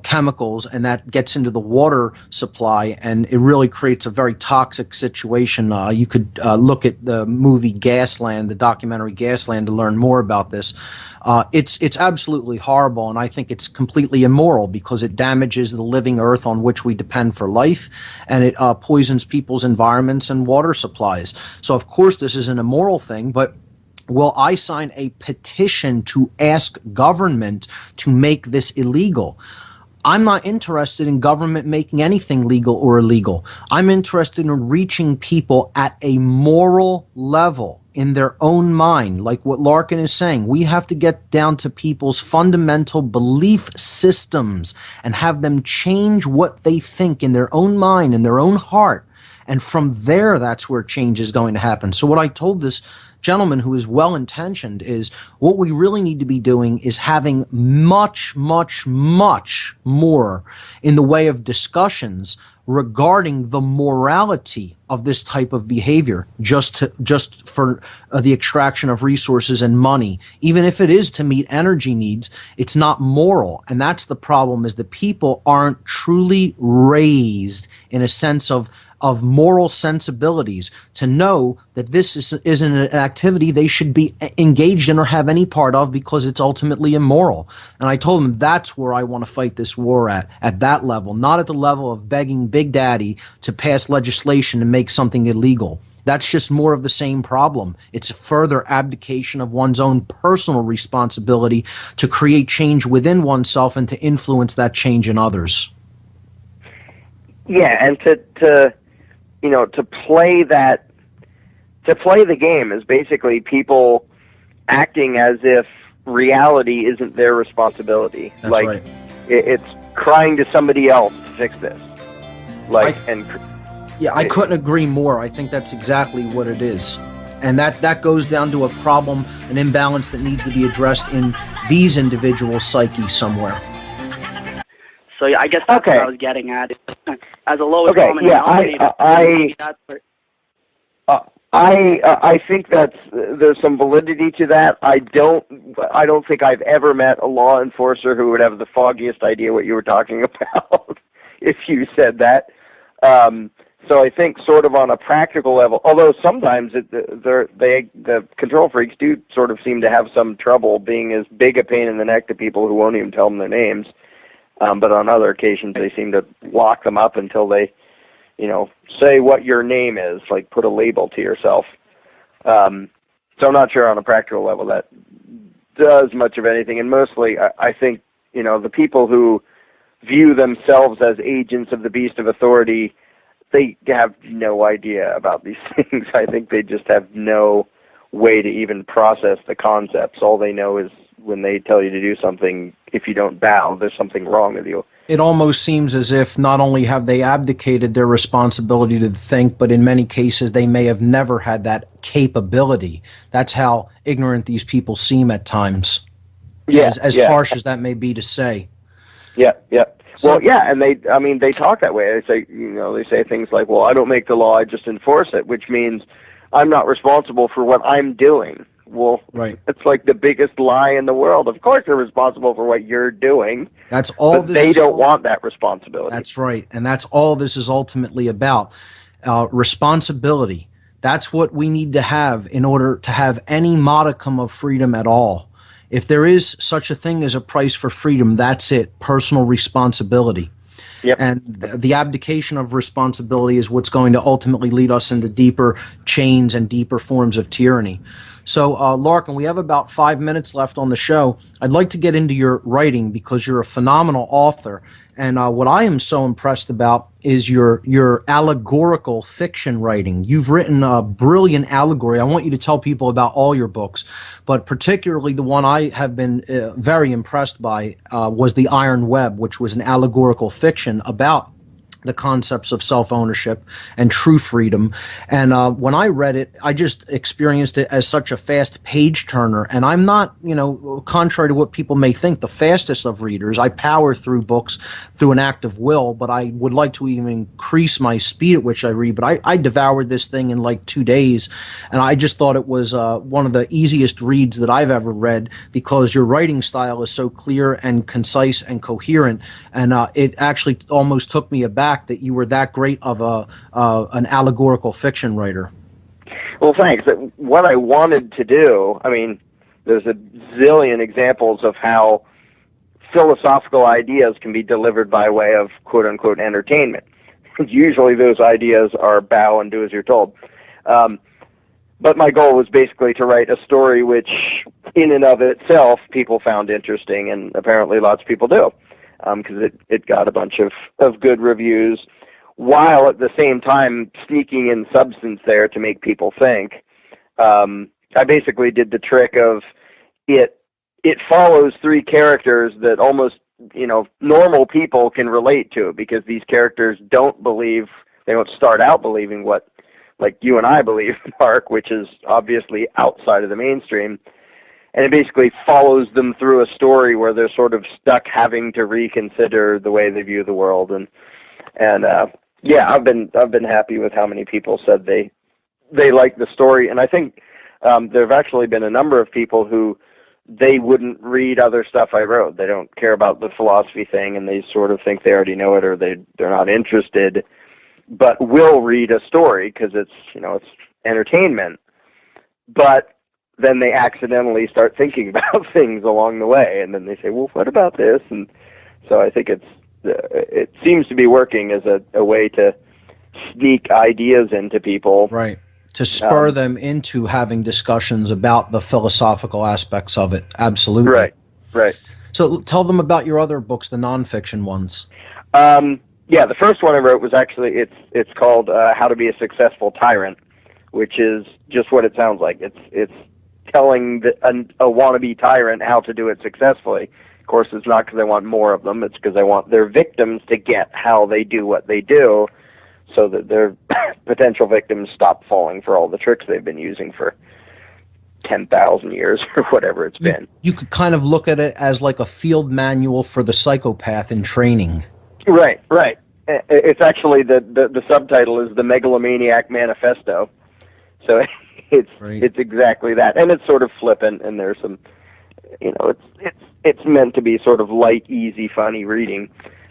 chemicals, and that gets into the water supply, and it really creates a very toxic situation. You could look at the movie Gasland, the documentary Gasland, to learn more about this. It's absolutely horrible, and I think it's completely immoral because it damages the living earth on which we depend for life, and it poisons people's environments and water supplies. So of course this is an immoral thing, but will I sign a petition to ask government to make this illegal? I'm not interested in government making anything legal or illegal. I'm interested in reaching people at a moral level in their own mind, like what Larken is saying. We have to get down to people's fundamental belief systems and have them change what they think in their own mind, in their own heart. And from there, that's where change is going to happen. So what I told this gentleman, who is well-intentioned, is what we really need to be doing is having much, much, much more in the way of discussions regarding the morality of this type of behavior, just for the extraction of resources and money. Even if it is to meet energy needs, it's not moral. And that's the problem, is that people aren't truly raised in a sense of moral sensibilities to know that this isn't an activity they should be engaged in or have any part of, because it's ultimately immoral. And I told them that's where I want to fight this war at that level, not at the level of begging Big Daddy to pass legislation to make something illegal. That's just more of the same problem. It's a further abdication of one's own personal responsibility to create change within oneself and to influence that change in others. Yeah, and to play the game is basically people acting as if reality isn't their responsibility. That's like, right. It's crying to somebody else to fix this. I couldn't agree more. I think that's exactly what it is. And that goes down to a problem, an imbalance that needs to be addressed in these individuals' psyches somewhere. So I guess that's what I was getting at. As a lowest common denominator, I think there's some validity to that. I don't think I've ever met a law enforcer who would have the foggiest idea what you were talking about if you said that. So I think sort of on a practical level, although sometimes the control freaks do sort of seem to have some trouble being as big a pain in the neck to people who won't even tell them their names. But on other occasions, they seem to lock them up until they, say what your name is, like put a label to yourself. So I'm not sure on a practical level that does much of anything. And mostly, I think, the people who view themselves as agents of the beast of authority, they have no idea about these things. I think they just have no way to even process the concepts. All they know is when they tell you to do something, if you don't bow, there's something wrong with you. It almost seems as if not only have they abdicated their responsibility to think, but in many cases they may have never had that capability. That's how ignorant these people seem at times. Yeah, as harsh as that may be to say. Yeah, yeah. So, well, yeah, and they talk that way. They say things like, "Well, I don't make the law; I just enforce it," which means I'm not responsible for what I'm doing. Well, right. it's like the biggest lie in the world. Of course they're responsible for what you're doing. That's all. But they don't want that responsibility. That's right. And that's all this is ultimately about. Responsibility. That's what we need to have in order to have any modicum of freedom at all. If there is such a thing as a price for freedom, that's it. Personal responsibility. Yep. And the abdication of responsibility is what's going to ultimately lead us into deeper chains and deeper forms of tyranny. So, Larken, we have about 5 minutes left on the show. I'd like to get into your writing because you're a phenomenal author. And what I am so impressed about is your allegorical fiction writing. You've written a brilliant allegory. I want you to tell people about all your books, but particularly the one I have been very impressed by was The Iron Web, which was an allegorical fiction about the concepts of self-ownership and true freedom. And when I read it, I just experienced it as such a fast page turner. And I'm not, contrary to what people may think, the fastest of readers. I power through books through an act of will, but I would like to even increase my speed at which I read. But I devoured this thing in like 2 days. And I just thought it was one of the easiest reads that I've ever read because your writing style is so clear and concise and coherent. And it actually almost took me aback that you were that great of an allegorical fiction writer. Well, thanks. What I wanted to do, I mean, there's a zillion examples of how philosophical ideas can be delivered by way of quote-unquote entertainment. Usually those ideas are bow and do as you're told. But my goal was basically to write a story which, in and of itself, people found interesting, and apparently lots of people do. Because it got a bunch of good reviews, while at the same time sneaking in substance there to make people think. I basically did the trick of it follows three characters that almost, normal people can relate to, because these characters they don't start out believing what, like you and I believe, Mark, which is obviously outside of the mainstream. And it basically follows them through a story where they're sort of stuck having to reconsider the way they view the world. And yeah, I've been happy with how many people said they like the story. And I think there have actually been a number of people who they wouldn't read other stuff I wrote. They don't care about the philosophy thing, and they sort of think they already know it, or they're not interested, but will read a story because it's entertainment. But then they accidentally start thinking about things along the way, and then they say, well, what about this? And so I think it seems to be working as a way to sneak ideas into people. Right. To spur them into having discussions about the philosophical aspects of it. Absolutely. Right. So tell them about your other books, the nonfiction ones. Yeah, the first one I wrote was actually, it's called How to Be a Successful Tyrant, which is just what it sounds like. It's telling a wannabe tyrant how to do it successfully. Of course, it's not because I want more of them. It's because I want their victims to get how they do what they do, so that their potential victims stop falling for all the tricks they've been using for 10,000 years or whatever it's been. You could kind of look at it as like a field manual for the psychopath in training. Right. It's actually the subtitle is The Megalomaniac Manifesto. So it's exactly that, and it's sort of flippant, and there's some, it's meant to be sort of light, easy, funny reading.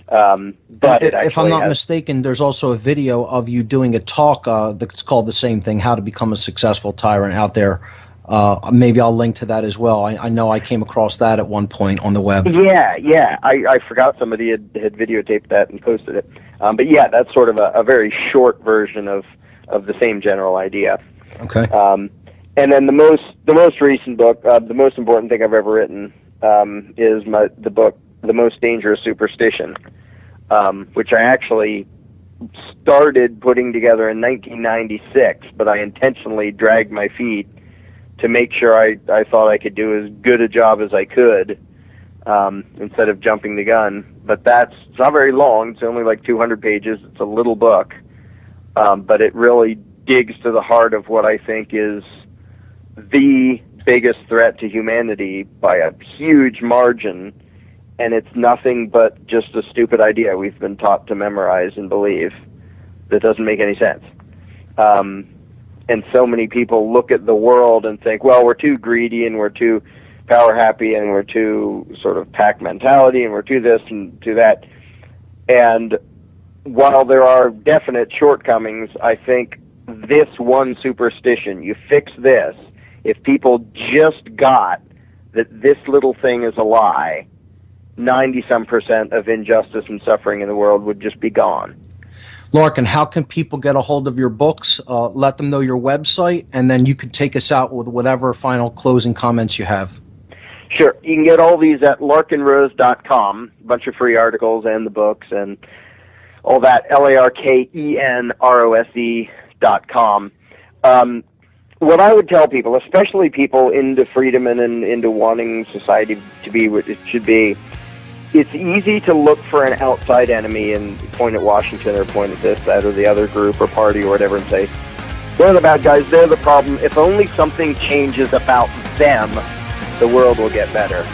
But if I'm not mistaken, there's also a video of you doing a talk that's called the same thing, How to Become a Successful Tyrant, out there. Maybe I'll link to that as well. I know I came across that at one point on the web. Yeah. I forgot somebody had videotaped that and posted it. But yeah, that's sort of a very short version of the same general idea. Okay. And then the most recent book, the most important thing I've ever written, is the book, The Most Dangerous Superstition, which I actually started putting together in 1996, but I intentionally dragged my feet to make sure I thought I could do as good a job as I could, instead of jumping the gun. But it's not very long. It's only like 200 pages. It's a little book, but it really digs to the heart of what I think is the biggest threat to humanity by a huge margin, and it's nothing but just a stupid idea we've been taught to memorize and believe that doesn't make any sense. and so many people look at the world and think, well, we're too greedy and we're too power happy and we're too sort of pack mentality and we're too this and too that. And while there are definite shortcomings, I think this one superstition, you fix this, if people just got that this little thing is a lie, 90-some% of injustice and suffering in the world would just be gone. Larken, how can people get a hold of your books? Let them know your website, and then you can take us out with whatever final closing comments you have. Sure. You can get all these at larkenrose.com, a bunch of free articles and the books and all that, LARKENROSE.com. What I would tell people, especially people into freedom and into wanting society to be what it should be, it's easy to look for an outside enemy and point at Washington or point at this, that, or the other group or party or whatever and say, they're the bad guys, they're the problem. If only something changes about them, the world will get better.